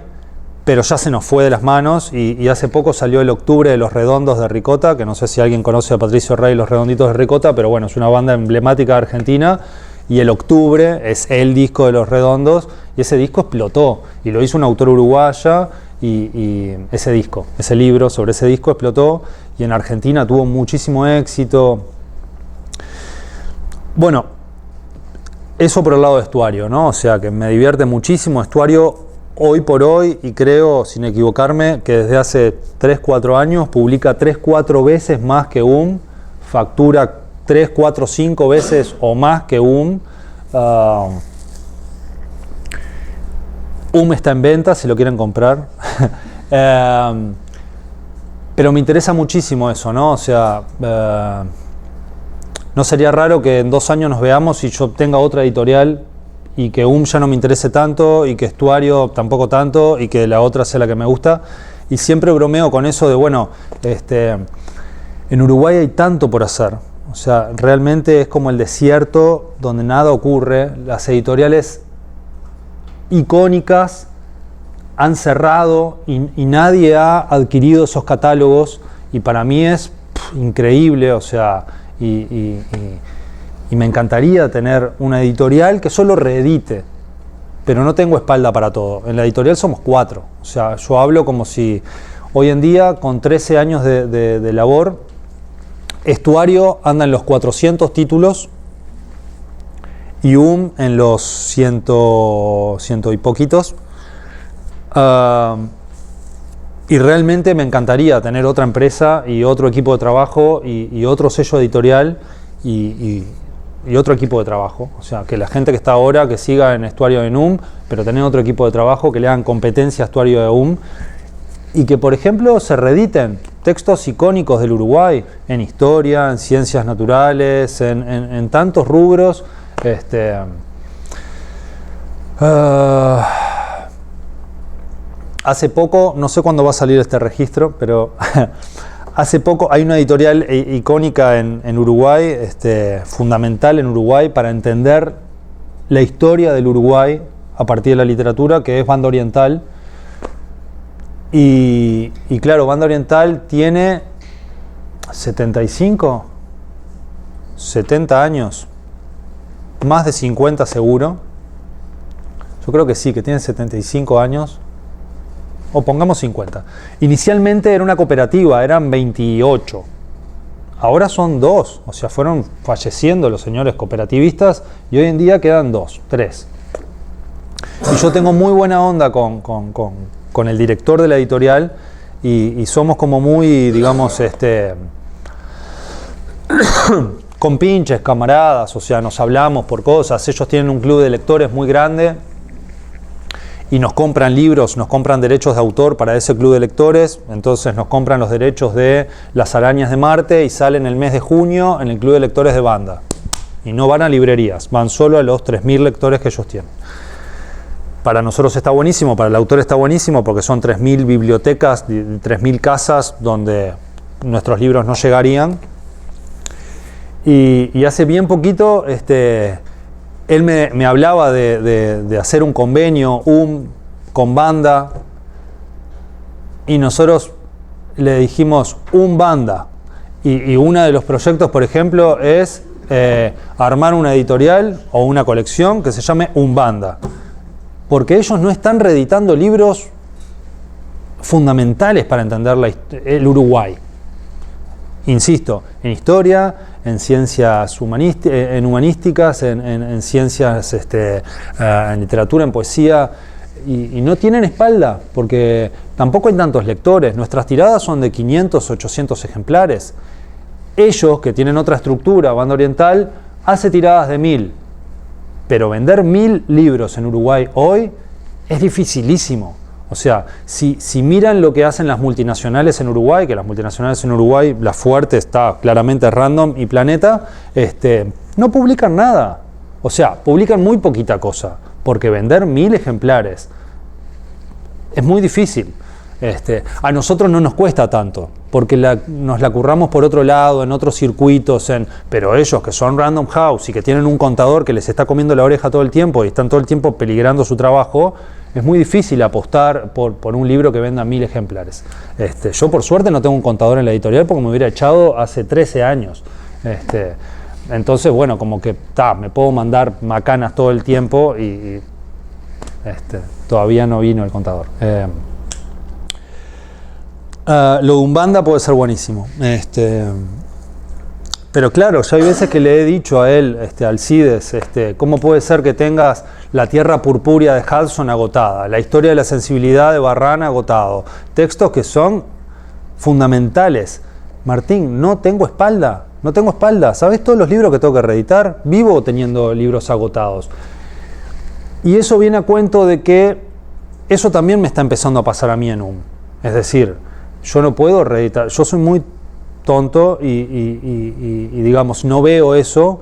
pero ya se nos fue de las manos y hace poco salió el Octubre de Los Redondos de Ricota, que no sé si alguien conoce a Patricio Rey y Los Redonditos de Ricota, pero bueno, es una banda emblemática de Argentina y el Octubre es el disco de Los Redondos y ese disco explotó y lo hizo un autor uruguaya y ese libro sobre ese disco explotó y en Argentina tuvo muchísimo éxito. Bueno, eso por el lado de Estuario, ¿no? O sea, que me divierte muchísimo. Estuario, hoy por hoy, y creo, sin equivocarme, que desde hace 3-4 años publica 3-4 veces más que factura 3-4-5 veces o más que está en venta, si lo quieren comprar. Pero me interesa muchísimo eso, ¿no? O sea... no sería raro que en 2 años nos veamos y yo tenga otra editorial y que ya no me interese tanto y que Estuario tampoco tanto y que la otra sea la que me gusta. Y siempre bromeo con eso de, bueno, en Uruguay hay tanto por hacer. O sea, realmente es como el desierto donde nada ocurre. Las editoriales icónicas han cerrado y nadie ha adquirido esos catálogos y para mí es increíble, o sea... Y me encantaría tener una editorial que solo reedite, pero no tengo espalda para todo. En la editorial somos 4, o sea, yo hablo como si hoy en día con 13 años de labor Estuario anda en los 400 títulos y en los 100 y poquitos. Y realmente me encantaría tener otra empresa y otro equipo de trabajo y otro sello editorial y otro equipo de trabajo. O sea, que la gente que está ahora, que siga en Estuario de pero tener otro equipo de trabajo, que le hagan competencia a Estuario de y que, por ejemplo, se reediten textos icónicos del Uruguay, en historia, en ciencias naturales, en tantos rubros. Hace poco, no sé cuándo va a salir este registro, pero hace poco hay una editorial icónica en Uruguay, fundamental en Uruguay para entender la historia del Uruguay a partir de la literatura, que es Banda Oriental. Y claro, Banda Oriental tiene 75, 70 años, más de 50 seguro. Yo creo que sí, que tiene 75 años. O pongamos 50. Inicialmente era una cooperativa, eran 28. Ahora son 2, o sea, fueron falleciendo los señores cooperativistas y hoy en día quedan 2, 3. Y yo tengo muy buena onda con el director de la editorial y somos como muy, digamos, compinches, camaradas, o sea, nos hablamos por cosas. Ellos tienen un club de lectores muy grande y nos compran libros, nos compran derechos de autor para ese club de lectores, entonces nos compran los derechos de Las Arañas de Marte y salen el mes de junio en el club de lectores de Banda. Y no van a librerías, van solo a los 3.000 lectores que ellos tienen. Para nosotros está buenísimo, para el autor está buenísimo porque son 3.000 bibliotecas, 3.000 casas donde nuestros libros no llegarían. Y hace bien poquito él me hablaba de hacer un convenio con Banda y nosotros le dijimos Banda y uno de los proyectos, por ejemplo, es armar una editorial o una colección que se llame Banda, porque ellos no están reeditando libros fundamentales para entender el Uruguay. Insisto, en historia, en ciencias humanísticas, en ciencias, en literatura, en poesía, y no tienen espalda, porque tampoco hay tantos lectores. Nuestras tiradas son de 500, 800 ejemplares. Ellos, que tienen otra estructura, Banda Oriental, hace tiradas de 1000, pero vender 1000 libros en Uruguay hoy es dificilísimo. O sea, si miran lo que hacen las multinacionales en Uruguay, que las multinacionales en Uruguay, la fuerte está claramente Random y Planeta, no publican nada. O sea, publican muy poquita cosa, porque vender 1000 ejemplares es muy difícil. A nosotros no nos cuesta tanto, porque nos la curramos por otro lado, en otros circuitos, pero ellos que son Random House y que tienen un contador que les está comiendo la oreja todo el tiempo y están todo el tiempo peligrando su trabajo, es muy difícil apostar por un libro que venda 1000 ejemplares. Yo por suerte no tengo un contador en la editorial porque me hubiera echado hace 13 años. Entonces, bueno, como que me puedo mandar macanas todo el tiempo y todavía no vino el contador. Lo de Banda puede ser buenísimo. Pero claro, yo hay veces que le he dicho a él, Alcides, ¿cómo puede ser que tengas La Tierra Purpúrea de Hudson agotada, La Historia de la Sensibilidad de Barran agotado? Textos que son fundamentales. Martín, no tengo espalda. ¿Sabes todos los libros que tengo que reeditar? Vivo teniendo libros agotados. Y eso viene a cuento de que eso también me está empezando a pasar a mí en Es decir, yo no puedo reeditar. Yo soy muy tonto y digamos, no veo eso.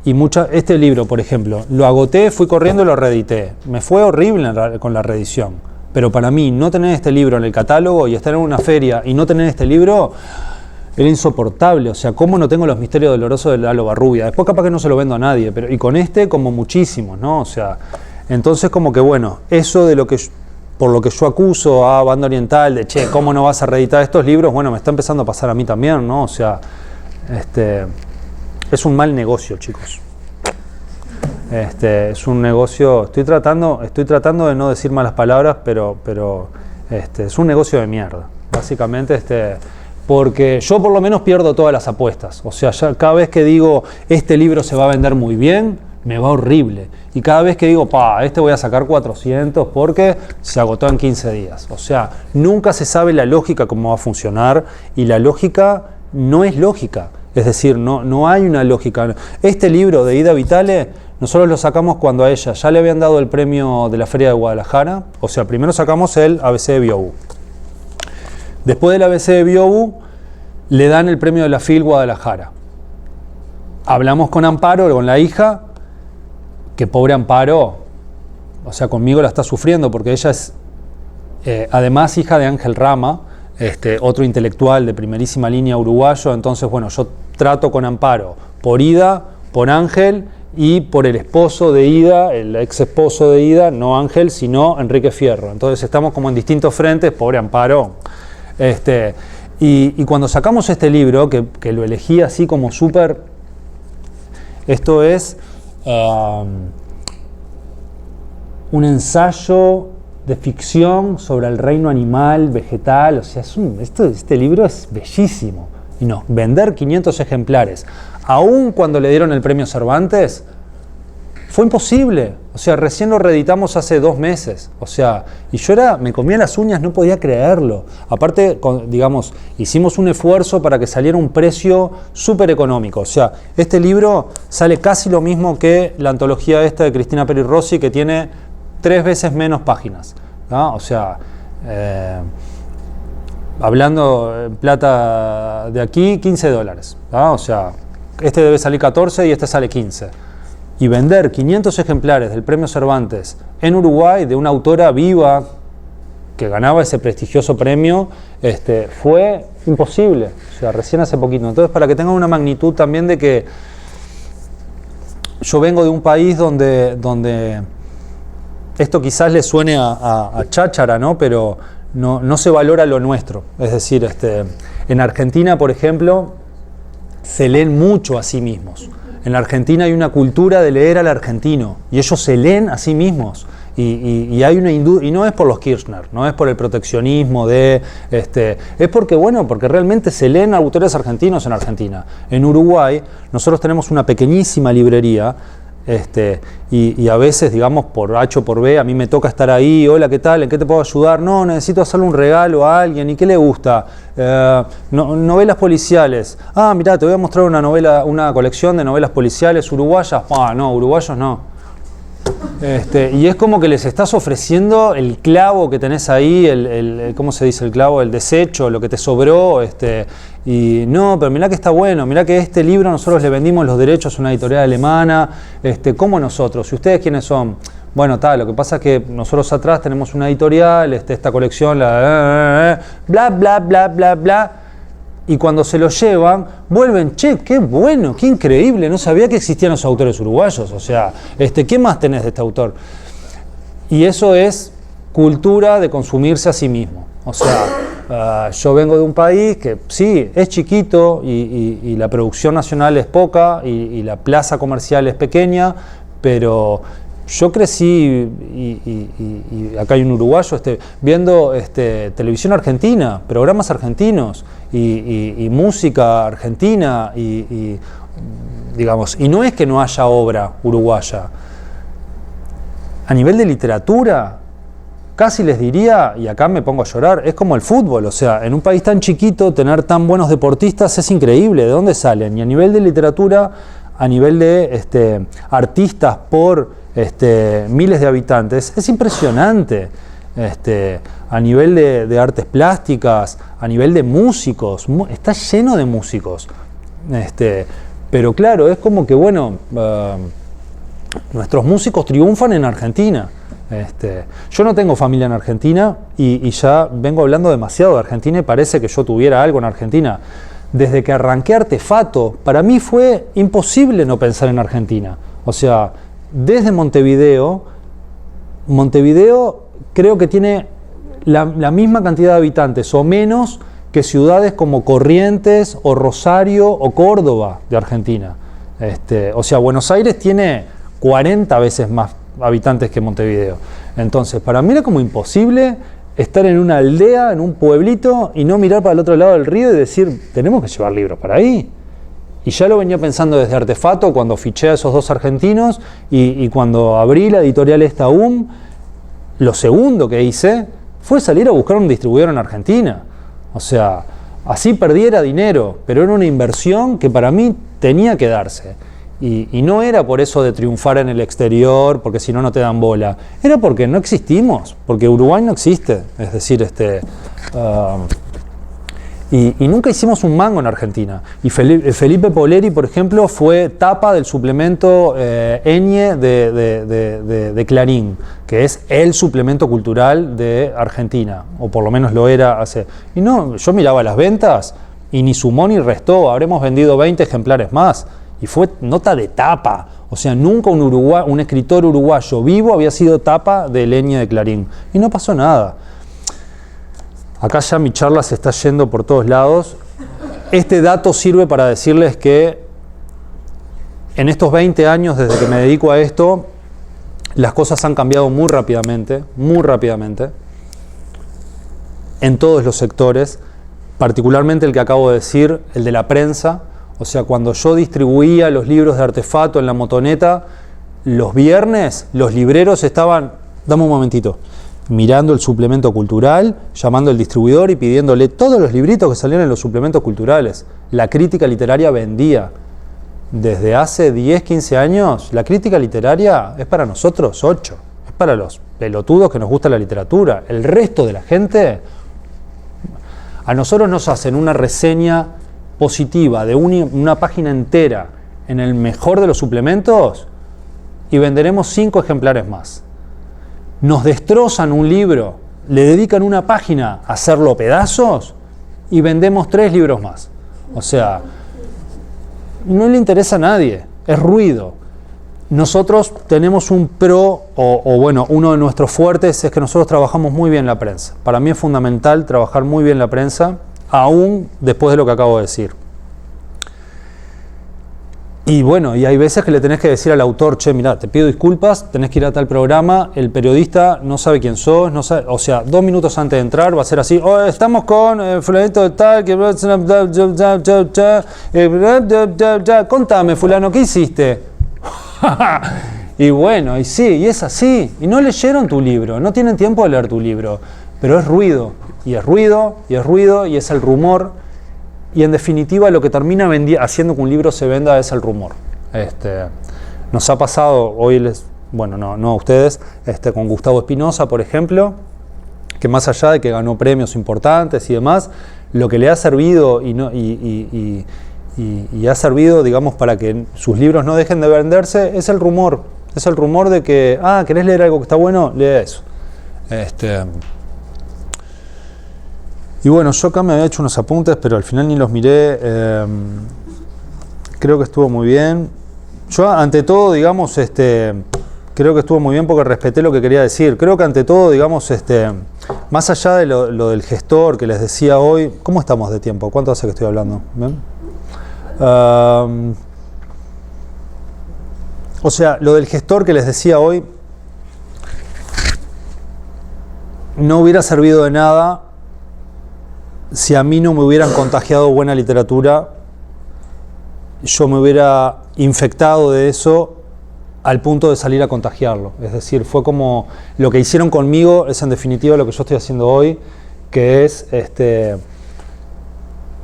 Y este libro, por ejemplo, lo agoté, fui corriendo y lo reedité. Me fue horrible con la reedición. Pero para mí, no tener este libro en el catálogo y estar en una feria y no tener este libro era insoportable. O sea, ¿cómo no tengo Los Misterios Dolorosos de Lalo Barrubia? Después capaz que no se lo vendo a nadie, y con como muchísimos, ¿no? O sea, entonces como que bueno, eso de por lo que yo acuso a Banda Oriental, de ¿cómo no vas a reeditar estos libros? Bueno, me está empezando a pasar a mí también, ¿no? O sea, es un mal negocio, chicos. Es un negocio, estoy tratando de no decir malas palabras, pero es un negocio de mierda. Básicamente, porque yo por lo menos pierdo todas las apuestas. O sea, ya cada vez que digo, este libro se va a vender muy bien, me va horrible. Y cada vez que digo, este voy a sacar 400 porque se agotó en 15 días. O sea, nunca se sabe la lógica cómo va a funcionar, y la lógica no es lógica. Es decir, no hay una lógica. Este libro de Ida Vitale, nosotros lo sacamos cuando a ella ya le habían dado el premio de la Feria de Guadalajara. O sea, primero sacamos el ABC de Biobu. Después del ABC de Biobu, le dan el premio de la FIL Guadalajara. Hablamos con Amparo, con la hija, que pobre Amparo, o sea, conmigo la está sufriendo, porque ella es, además, hija de Ángel Rama, otro intelectual de primerísima línea uruguayo. Entonces, bueno, yo trato con Amparo por Ida, por Ángel y por el esposo de Ida, el ex esposo de Ida, no Ángel, sino Enrique Fierro. Entonces estamos como en distintos frentes, pobre Amparo. Y cuando sacamos este libro, que lo elegí así como súper, esto es un ensayo de ficción sobre el reino animal, vegetal. O sea, este libro es bellísimo. Y no, vender 500 ejemplares, aún cuando le dieron el premio Cervantes, fue imposible. O sea, recién lo reeditamos hace 2 meses. O sea, y yo me comía las uñas, no podía creerlo. Aparte, digamos, hicimos un esfuerzo para que saliera un precio súper económico. O sea, este libro sale casi lo mismo que la antología esta de Cristina Peri Rossi, que tiene 3 veces menos páginas, ¿no? O sea, hablando en plata de aquí, $15, ¿no? O sea, este debe salir 14 y este sale 15. Y vender 500 ejemplares del premio Cervantes en Uruguay, de una autora viva que ganaba ese prestigioso premio, fue imposible. O sea, recién hace poquito. Entonces, para que tengan una magnitud también de que yo vengo de un país donde esto quizás le suene a cháchara, ¿no? Pero no se valora lo nuestro. Es decir, en Argentina, por ejemplo, se leen mucho a sí mismos. En la Argentina hay una cultura de leer al argentino, y ellos se leen a sí mismos. Y hay una industria, y no es por los Kirchner, no es por el proteccionismo es porque realmente se leen autores argentinos en Argentina. En Uruguay nosotros tenemos una pequeñísima librería, y a veces, digamos, por H o por B, a mí me toca estar ahí. Hola, ¿qué tal? ¿En qué te puedo ayudar? No, necesito hacerle un regalo a alguien. ¿Y qué le gusta? Novelas policiales. Mirá, te voy a mostrar una colección de novelas policiales uruguayas. No, uruguayos no. Y es como que les estás ofreciendo el clavo que tenés ahí, ¿cómo se dice el clavo? El desecho, lo que te sobró. Y no, pero mirá que está bueno, mirá que este libro nosotros le vendimos los derechos a una editorial alemana. ¿Cómo nosotros? ¿Y ustedes quiénes son? Bueno, lo que pasa es que nosotros atrás tenemos una editorial, esta colección, bla, bla, bla, bla, bla. Y cuando se lo llevan, vuelven, che, qué bueno, qué increíble, no sabía que existían los autores uruguayos. O sea, ¿qué más tenés de este autor? Y eso es cultura de consumirse a sí mismo. O sea, yo vengo de un país que sí, es chiquito y la producción nacional es poca y la plaza comercial es pequeña, pero yo crecí, y acá hay un uruguayo, viendo televisión argentina, programas argentinos y música argentina, digamos, y no es que no haya obra uruguaya. A nivel de literatura, casi les diría, y acá me pongo a llorar, es como el fútbol. O sea, en un país tan chiquito tener tan buenos deportistas es increíble. ¿De dónde salen? Y a nivel de literatura, a nivel de artistas por miles de habitantes, es impresionante. A nivel de artes plásticas, a nivel de músicos, está lleno de músicos. Pero claro, es como que, bueno, nuestros músicos triunfan en Argentina. Yo no tengo familia en Argentina y ya vengo hablando demasiado de Argentina y parece que yo tuviera algo en Argentina. Desde que arranqué Artefato, para mí fue imposible no pensar en Argentina. O sea, desde Montevideo creo que tiene la misma cantidad de habitantes o menos que ciudades como Corrientes o Rosario o Córdoba de Argentina. O sea, Buenos Aires tiene 40 veces más habitantes que Montevideo. Entonces, para mí era como imposible estar en una aldea, en un pueblito, y no mirar para el otro lado del río y decir, tenemos que llevar libros para ahí. Y ya lo venía pensando desde Artefato, cuando fiché a esos dos argentinos, y cuando abrí la editorial Estaum, lo segundo que hice fue salir a buscar un distribuidor en Argentina. O sea, así perdiera dinero, pero era una inversión que para mí tenía que darse. Y no era por eso de triunfar en el exterior, porque si no, no te dan bola. Era porque no existimos, porque Uruguay no existe. Es decir, y nunca hicimos un mango en Argentina. Y Felipe Poleri, por ejemplo, fue tapa del suplemento Eñe de Clarín, que es el suplemento cultural de Argentina, o por lo menos lo era hace... Y no, yo miraba las ventas y ni sumó ni restó, habremos vendido 20 ejemplares más. Y fue nota de tapa. O sea, nunca un escritor uruguayo vivo había sido tapa del Eñe de Clarín. Y no pasó nada. Acá ya mi charla se está yendo por todos lados. Este dato sirve para decirles que en estos 20 años desde que me dedico a esto, las cosas han cambiado muy rápidamente, en todos los sectores, particularmente el que acabo de decir, el de la prensa. O sea, cuando yo distribuía los libros de Artefato en la motoneta, los viernes los libreros estaban, dame un momentito, mirando el suplemento cultural, llamando al distribuidor y pidiéndole todos los libritos que salían en los suplementos culturales. La crítica literaria vendía. Desde hace 10, 15 años, la crítica literaria es para nosotros 8. Es para los pelotudos que nos gusta la literatura. El resto de la gente, a nosotros nos hacen una reseña positiva de una página entera en el mejor de los suplementos y venderemos 5 ejemplares más. Nos destrozan un libro, le dedican una página a hacerlo pedazos y vendemos 3 libros más. O sea, no le interesa a nadie, es ruido. Nosotros tenemos un pro, o bueno, uno de nuestros fuertes es que nosotros trabajamos muy bien la prensa. Para mí es fundamental trabajar muy bien la prensa, aún después de lo que acabo de decir. Y bueno, y hay veces que le tenés que decir al autor, che, mirá, te pido disculpas, tenés que ir a tal programa, el periodista no sabe quién sos, no sabe, o sea, 2 minutos antes de entrar va a ser así, oh, estamos con fulanito de tal, que... contame, fulano, ¿qué hiciste? Y bueno, y sí, y es así, y no leyeron tu libro, no tienen tiempo de leer tu libro, pero es ruido, y es ruido, y es ruido, y es el rumor. Y en definitiva lo que termina haciendo que un libro se venda es el rumor. Nos ha pasado, hoy bueno, no a ustedes, con Gustavo Espinosa, por ejemplo, que más allá de que ganó premios importantes y demás, lo que le ha servido y ha servido, digamos, para que sus libros no dejen de venderse, es el rumor. Es el rumor de que, ¿querés leer algo que está bueno? Lee eso. Y bueno, yo acá me había hecho unos apuntes, pero al final ni los miré. Creo que estuvo muy bien. Yo, ante todo, digamos, creo que estuvo muy bien porque respeté lo que quería decir. Creo que ante todo, digamos, más allá de lo del gestor que les decía hoy, ¿cómo estamos de tiempo? ¿Cuánto hace que estoy hablando? ¿Bien? O sea, lo del gestor que les decía hoy no hubiera servido de nada si a mí no me hubieran contagiado buena literatura, yo me hubiera infectado de eso al punto de salir a contagiarlo. Es decir, fue como lo que hicieron conmigo, es en definitiva lo que yo estoy haciendo hoy, que es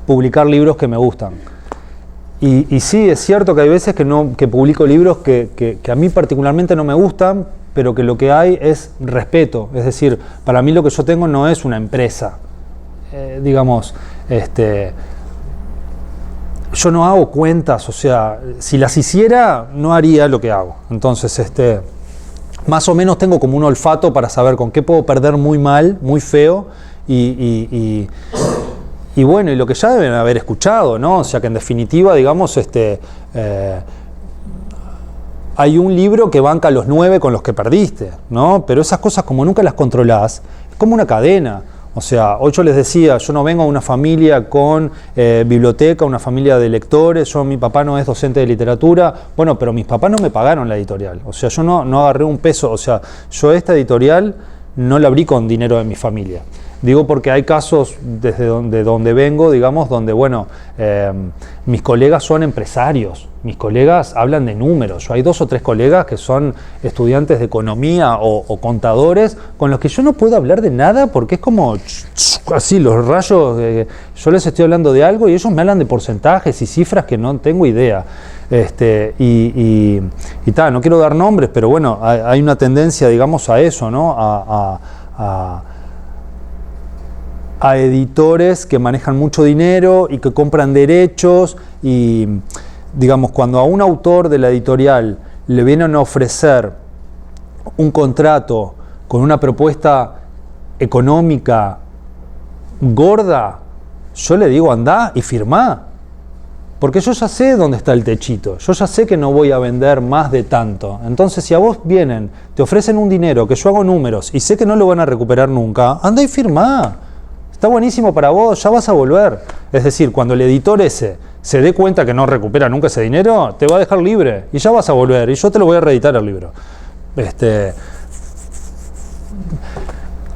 publicar libros que me gustan. Y sí, es cierto que hay veces que publico libros que a mí particularmente no me gustan, pero que lo que hay es respeto. Es decir, para mí lo que yo tengo no es una empresa. Digamos, yo no hago cuentas, o sea, si las hiciera no haría lo que hago. Entonces, más o menos tengo como un olfato para saber con qué puedo perder muy mal, muy feo, y bueno, y lo que ya deben haber escuchado, ¿no? O sea, que en definitiva, digamos, hay un libro que banca los 9 con los que perdiste, ¿no? Pero esas cosas, como nunca las controlás, es como una cadena. O sea, hoy yo les decía, yo no vengo a una familia con biblioteca, una familia de lectores, mi papá no es docente de literatura, bueno, pero mis papás no me pagaron la editorial, o sea, yo no agarré un peso, o sea, yo esta editorial no la abrí con dinero de mi familia. Digo porque hay casos desde donde vengo, digamos, donde, bueno, mis colegas son empresarios, mis colegas hablan de números. Yo hay 2 o 3 colegas que son estudiantes de economía o contadores con los que yo no puedo hablar de nada porque es como así, los rayos, yo les estoy hablando de algo y ellos me hablan de porcentajes y cifras que no tengo idea. Y tal, no quiero dar nombres, pero bueno, hay una tendencia, digamos, a eso, ¿no? A editores que manejan mucho dinero y que compran derechos y, digamos, cuando a un autor de la editorial le vienen a ofrecer un contrato con una propuesta económica gorda, yo le digo andá y firmá, porque yo ya sé dónde está el techito, yo ya sé que no voy a vender más de tanto. Entonces, si a vos vienen, te ofrecen un dinero que yo hago números y sé que no lo van a recuperar nunca, andá y firmá. Está buenísimo para vos, ya vas a volver. Es decir, cuando el editor ese se dé cuenta que no recupera nunca ese dinero, te va a dejar libre y ya vas a volver y yo te lo voy a reeditar el libro.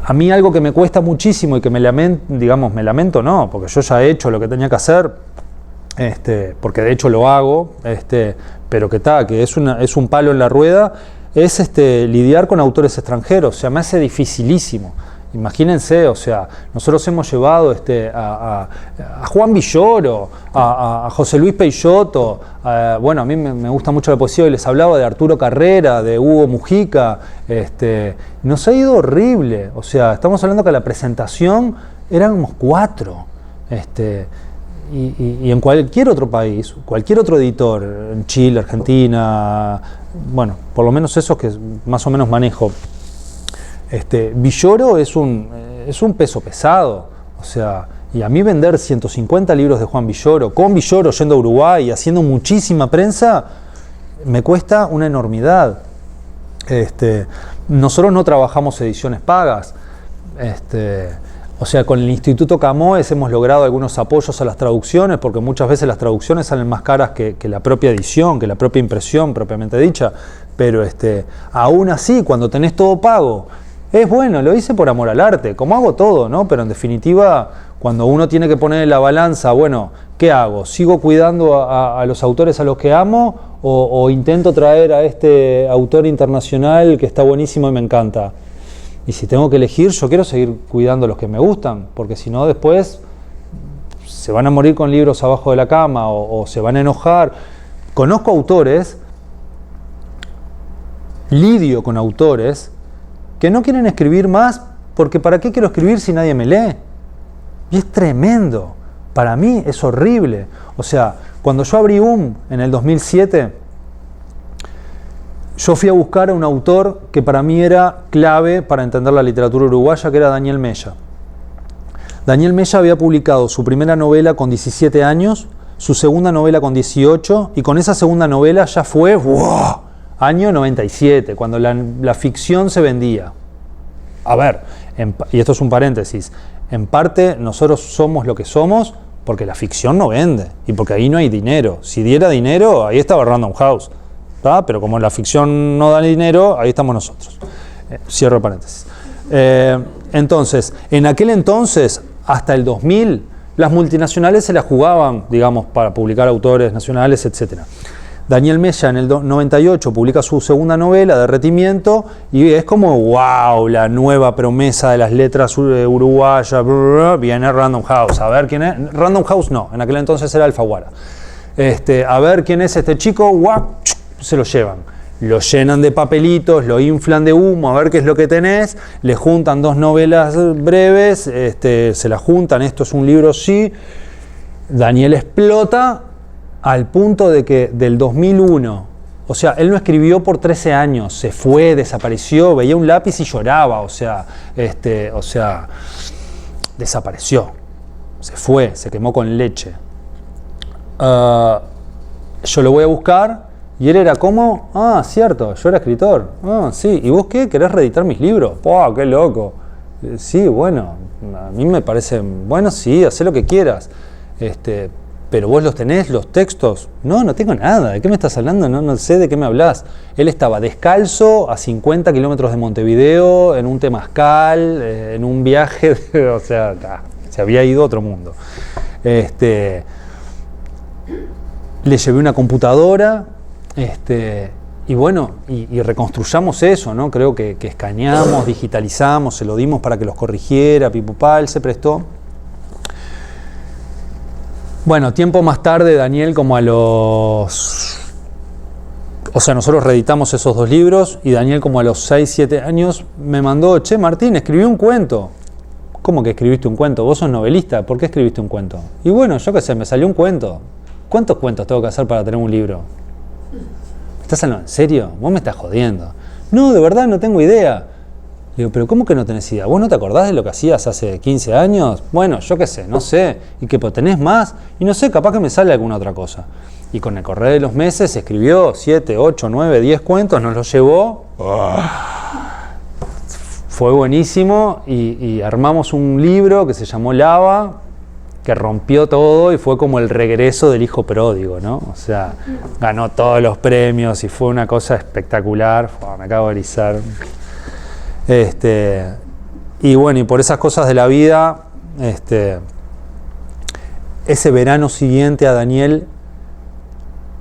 A mí algo que me cuesta muchísimo y que me lamento no, porque yo ya he hecho lo que tenía que hacer, porque de hecho lo hago, pero que es un palo en la rueda, es lidiar con autores extranjeros. O sea, me hace dificilísimo. Imagínense, o sea, nosotros hemos llevado a Juan Villoro, a José Luis Peixoto, bueno, a mí me gusta mucho la poesía y les hablaba de Arturo Carrera, de Hugo Mujica, nos ha ido horrible. O sea, estamos hablando que la presentación éramos 4, y en cualquier otro país, cualquier otro editor, en Chile, Argentina, bueno, por lo menos esos que más o menos manejo, Villoro es un peso pesado, o sea, y a mí vender 150 libros de Juan Villoro, con Villoro yendo a Uruguay y haciendo muchísima prensa, me cuesta una enormidad. Nosotros no trabajamos ediciones pagas, o sea, con el Instituto Camões hemos logrado algunos apoyos a las traducciones, porque muchas veces las traducciones salen más caras que la propia edición, que la propia impresión propiamente dicha, pero aún así, cuando tenés todo pago, es bueno, lo hice por amor al arte, como hago todo, ¿no? Pero en definitiva, cuando uno tiene que poner en la balanza, bueno, ¿qué hago? ¿Sigo cuidando a los autores a los que amo o intento traer a este autor internacional que está buenísimo y me encanta? Y si tengo que elegir, yo quiero seguir cuidando a los que me gustan, porque si no después se van a morir con libros abajo de la cama o se van a enojar. Conozco autores, lidio con autores, que no quieren escribir más porque ¿para qué quiero escribir si nadie me lee? Y es tremendo, para mí es horrible. O sea, cuando yo abrí en el 2007, yo fui a buscar a un autor que para mí era clave para entender la literatura uruguaya, que era Daniel Mella. Daniel Mella había publicado su primera novela con 17 años, su segunda novela con 18, y con esa segunda novela ya fue año 97, cuando la ficción se vendía. A ver, y esto es un paréntesis, en parte nosotros somos lo que somos porque la ficción no vende y porque ahí no hay dinero. Si diera dinero, ahí estaba Random House, ¿tá? Pero como la ficción no da dinero, ahí estamos nosotros. Cierro paréntesis. Entonces, en aquel entonces, hasta el 2000, las multinacionales se la jugaban, digamos, para publicar autores nacionales, etc. Daniel Mella en el 98 publica su segunda novela, Derretimiento, y es como, wow, la nueva promesa de las letras uruguayas, viene Random House. A ver quién es. Random House no, en aquel entonces era Alfaguara. A ver quién es este chico, se lo llevan. Lo llenan de papelitos, lo inflan de humo, a ver qué es lo que tenés, le juntan 2 novelas breves, se las juntan, esto es un libro, sí. Daniel explota al punto de que del 2001, o sea, él no escribió por 13 años, se fue, desapareció, veía un lápiz y lloraba, o sea, desapareció, se fue, se quemó con leche. Yo lo voy a buscar y él era como, cierto, yo era escritor, sí, ¿y vos qué? ¿Querés reeditar mis libros? ¡Pah, qué loco! Sí, bueno, a mí me parece, bueno, sí, hacé lo que quieras. pero vos los tenés, los textos. No, no tengo nada. ¿De qué me estás hablando? No sé de qué me hablas. Él estaba descalzo a 50 kilómetros de Montevideo, en un temazcal, en un viaje, o sea, se había ido a otro mundo. Le llevé una computadora, y bueno, y reconstruyamos eso, ¿no? Creo que escaneamos, digitalizamos, se lo dimos para que los corrigiera, pipupá, él se prestó. Bueno, tiempo más tarde, Daniel, como a los... O sea, nosotros reeditamos esos 2 libros, y Daniel como a los 6, 7 años me mandó: che, Martín, escribí un cuento. ¿Cómo que escribiste un cuento? Vos sos novelista, ¿por qué escribiste un cuento? Y bueno, yo qué sé, me salió un cuento. ¿Cuántos cuentos tengo que hacer para tener un libro? ¿Estás hablando en serio? Vos me estás jodiendo. No, de verdad no tengo idea. Le digo, pero ¿cómo que no tenés idea? ¿Vos no te acordás de lo que hacías hace 15 años? Bueno, yo qué sé, no sé. ¿Y que tenés más? Y no sé, capaz que me sale alguna otra cosa. Y con el correr de los meses escribió 7, 8, 9, 10 cuentos, nos los llevó. Fue buenísimo y armamos un libro que se llamó Lava, que rompió todo y fue como el regreso del hijo pródigo, ¿no? O sea, ganó todos los premios y fue una cosa espectacular. Me acabo de erizar. Y bueno, y por esas cosas de la vida, ese verano siguiente a Daniel,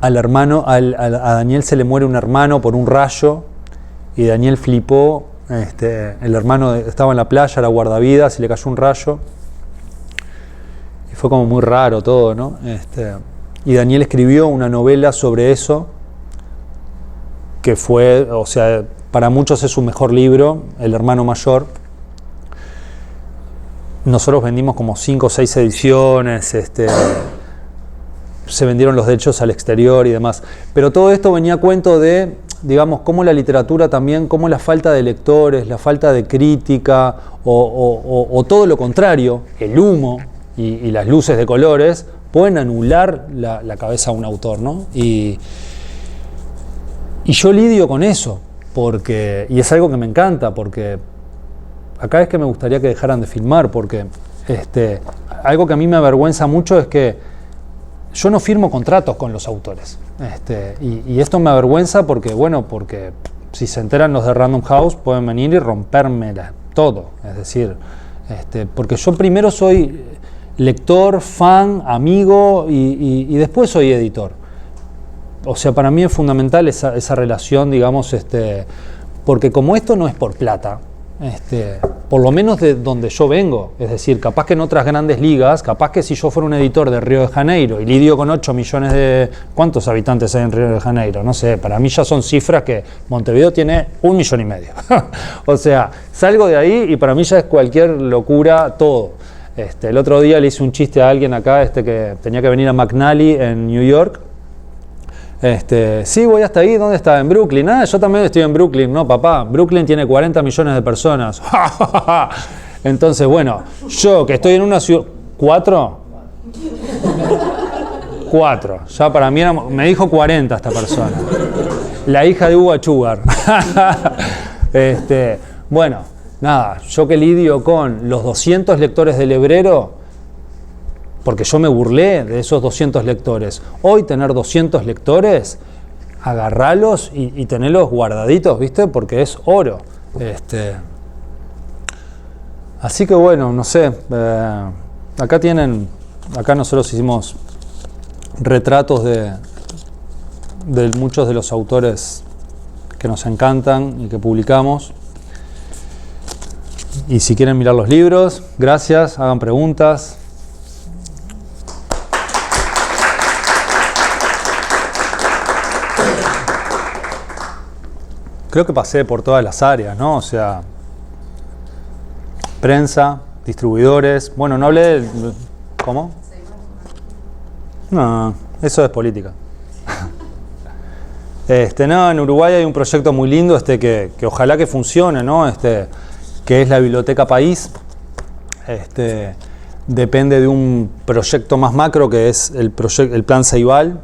a Daniel se le muere un hermano por un rayo, y Daniel flipó. El hermano estaba en la playa, era guardavidas, y le cayó un rayo. Y fue como muy raro todo, ¿no? Y Daniel escribió una novela sobre eso, que fue, o sea, para muchos es su mejor libro, El hermano mayor. Nosotros vendimos como 5 o 6 ediciones, se vendieron los derechos al exterior y demás. Pero todo esto venía a cuento de, digamos, cómo la literatura también, cómo la falta de lectores, la falta de crítica, o todo lo contrario, el humo y las luces de colores, pueden anular la cabeza a un autor, ¿no? Y yo lidio con eso, y es algo que me encanta, porque acá es que me gustaría que dejaran de filmar, porque algo que a mí me avergüenza mucho es que yo no firmo contratos con los autores. Y esto me avergüenza porque si se enteran los de Random House pueden venir y romperme todo. Es decir, porque yo primero soy lector, fan, amigo y después soy editor. O sea, para mí es fundamental esa relación, digamos, porque como esto no es por plata, por lo menos de donde yo vengo, es decir, capaz que en otras grandes ligas, capaz que si yo fuera un editor de Río de Janeiro y lidio con 8 millones de... ¿Cuántos habitantes hay en Río de Janeiro? No sé, para mí ya son cifras que Montevideo tiene 1,5 millones. O sea, salgo de ahí y para mí ya es cualquier locura todo. El otro día le hice un chiste a alguien acá que tenía que venir a McNally en New York. Sí, voy hasta ahí. ¿Dónde está? En Brooklyn. Yo también estoy en Brooklyn. No, papá, Brooklyn tiene 40 millones de personas. Entonces, bueno, yo que estoy en una ciudad... ¿4? 4. Ya para mí me dijo 40 esta persona. La hija de Hugo Sugar. Bueno, nada, yo que lidio con los 200 lectores del Hebrero, porque yo me burlé de esos 200 lectores. Hoy tener 200 lectores, agarralos y tenerlos guardaditos, ¿viste? Porque es oro. Así que bueno, no sé. Acá nosotros hicimos retratos de muchos de los autores que nos encantan y que publicamos. Y si quieren mirar los libros, gracias, hagan preguntas. Creo que pasé por todas las áreas, ¿no? O sea, prensa, distribuidores. Bueno, no hablé de... ¿Cómo? No, eso es política. No, en Uruguay hay un proyecto muy lindo que ojalá que funcione, ¿no? Que es la Biblioteca País. Depende de un proyecto más macro que es el Plan Ceibal.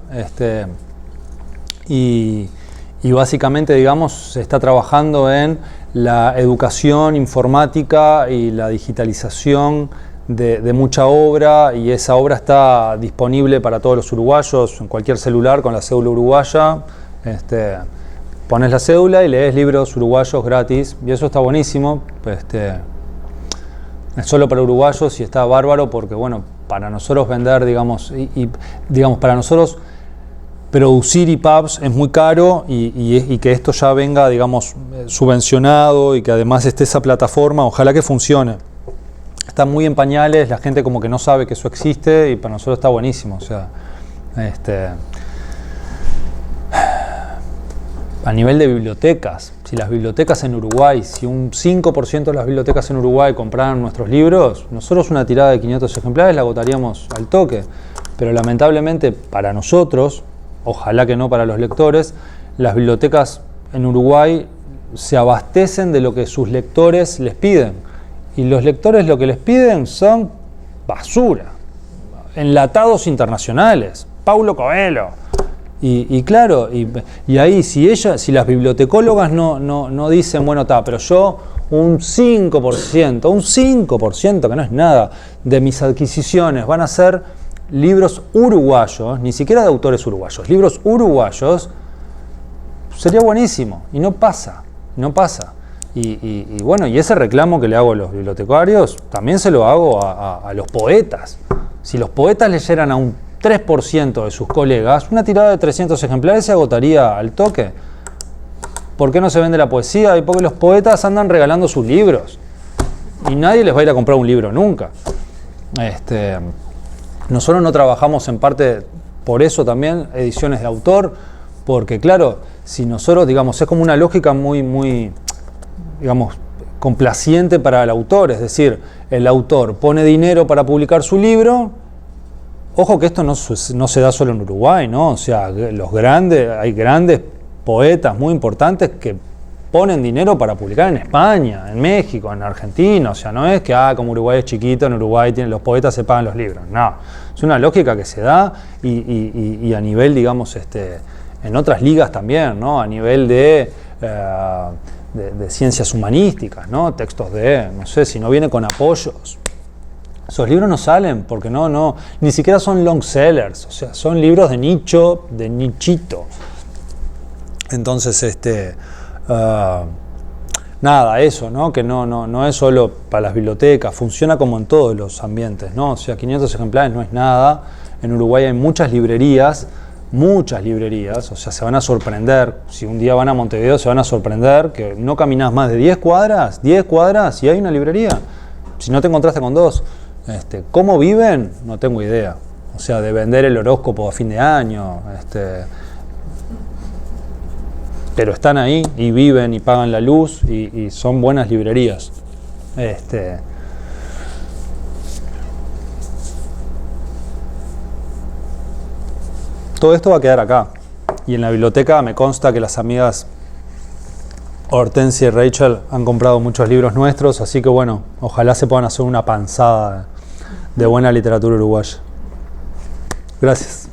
Y básicamente, digamos, se está trabajando en la educación informática y la digitalización de mucha obra, y esa obra está disponible para todos los uruguayos en cualquier celular con la cédula uruguaya. Pones la cédula y lees libros uruguayos gratis, y eso está buenísimo. Es solo para uruguayos y está bárbaro porque, bueno, para nosotros vender, digamos, digamos, para nosotros producir EPUBs es muy caro, y que esto ya venga, digamos, subvencionado, y que además esté esa plataforma, ojalá que funcione. Está muy en pañales, la gente como que no sabe que eso existe, y para nosotros está buenísimo. O sea, a nivel de bibliotecas, si las bibliotecas en Uruguay, si un 5% de las bibliotecas en Uruguay compraran nuestros libros, nosotros una tirada de 500 ejemplares la agotaríamos al toque. Pero lamentablemente para nosotros, ojalá que no para los lectores, las bibliotecas en Uruguay se abastecen de lo que sus lectores les piden. Y los lectores lo que les piden son basura, enlatados internacionales, Paulo Coelho. Y claro, y ahí si las bibliotecólogas no dicen, bueno, pero yo un 5%, que no es nada, de mis adquisiciones van a ser libros uruguayos, ni siquiera de autores uruguayos, libros uruguayos, sería buenísimo, y no pasa. Y bueno, y ese reclamo que le hago a los bibliotecarios, también se lo hago a los poetas. Si los poetas leyeran a un 3% de sus colegas, una tirada de 300 ejemplares se agotaría al toque. ¿Por qué no se vende la poesía? Y porque los poetas andan regalando sus libros, y nadie les va a ir a comprar un libro nunca. Nosotros no trabajamos en parte por eso también ediciones de autor, porque claro, si nosotros, digamos, es como una lógica muy, digamos, complaciente para el autor, es decir, el autor pone dinero para publicar su libro. Ojo que esto no se da solo en Uruguay, ¿no? O sea, hay grandes poetas muy importantes que ponen dinero para publicar en España, en México, en Argentina. O sea, no es que como Uruguay es chiquito, en Uruguay los poetas se pagan los libros. No, es una lógica que se da, y a nivel, digamos, en otras ligas también, ¿no? A nivel de ciencias humanísticas, ¿no? Textos no sé, si no viene con apoyos, esos libros no salen porque ni siquiera son long sellers, o sea, son libros de nicho, de nichito. Entonces, nada, eso, ¿no? Que no es solo para las bibliotecas, funciona como en todos los ambientes, ¿no? O sea, 500 ejemplares no es nada. En Uruguay hay muchas librerías, o sea, se van a sorprender. Si un día van a Montevideo, se van a sorprender que no caminás más de 10 cuadras y hay una librería. Si no te encontraste con dos. ¿Cómo viven? No tengo idea. O sea, de vender el horóscopo a fin de año, pero están ahí y viven y pagan la luz, y son buenas librerías. Todo esto va a quedar acá, y en la biblioteca me consta que las amigas Hortensia y Rachel han comprado muchos libros nuestros, así que bueno, ojalá se puedan hacer una panzada de buena literatura uruguaya. Gracias.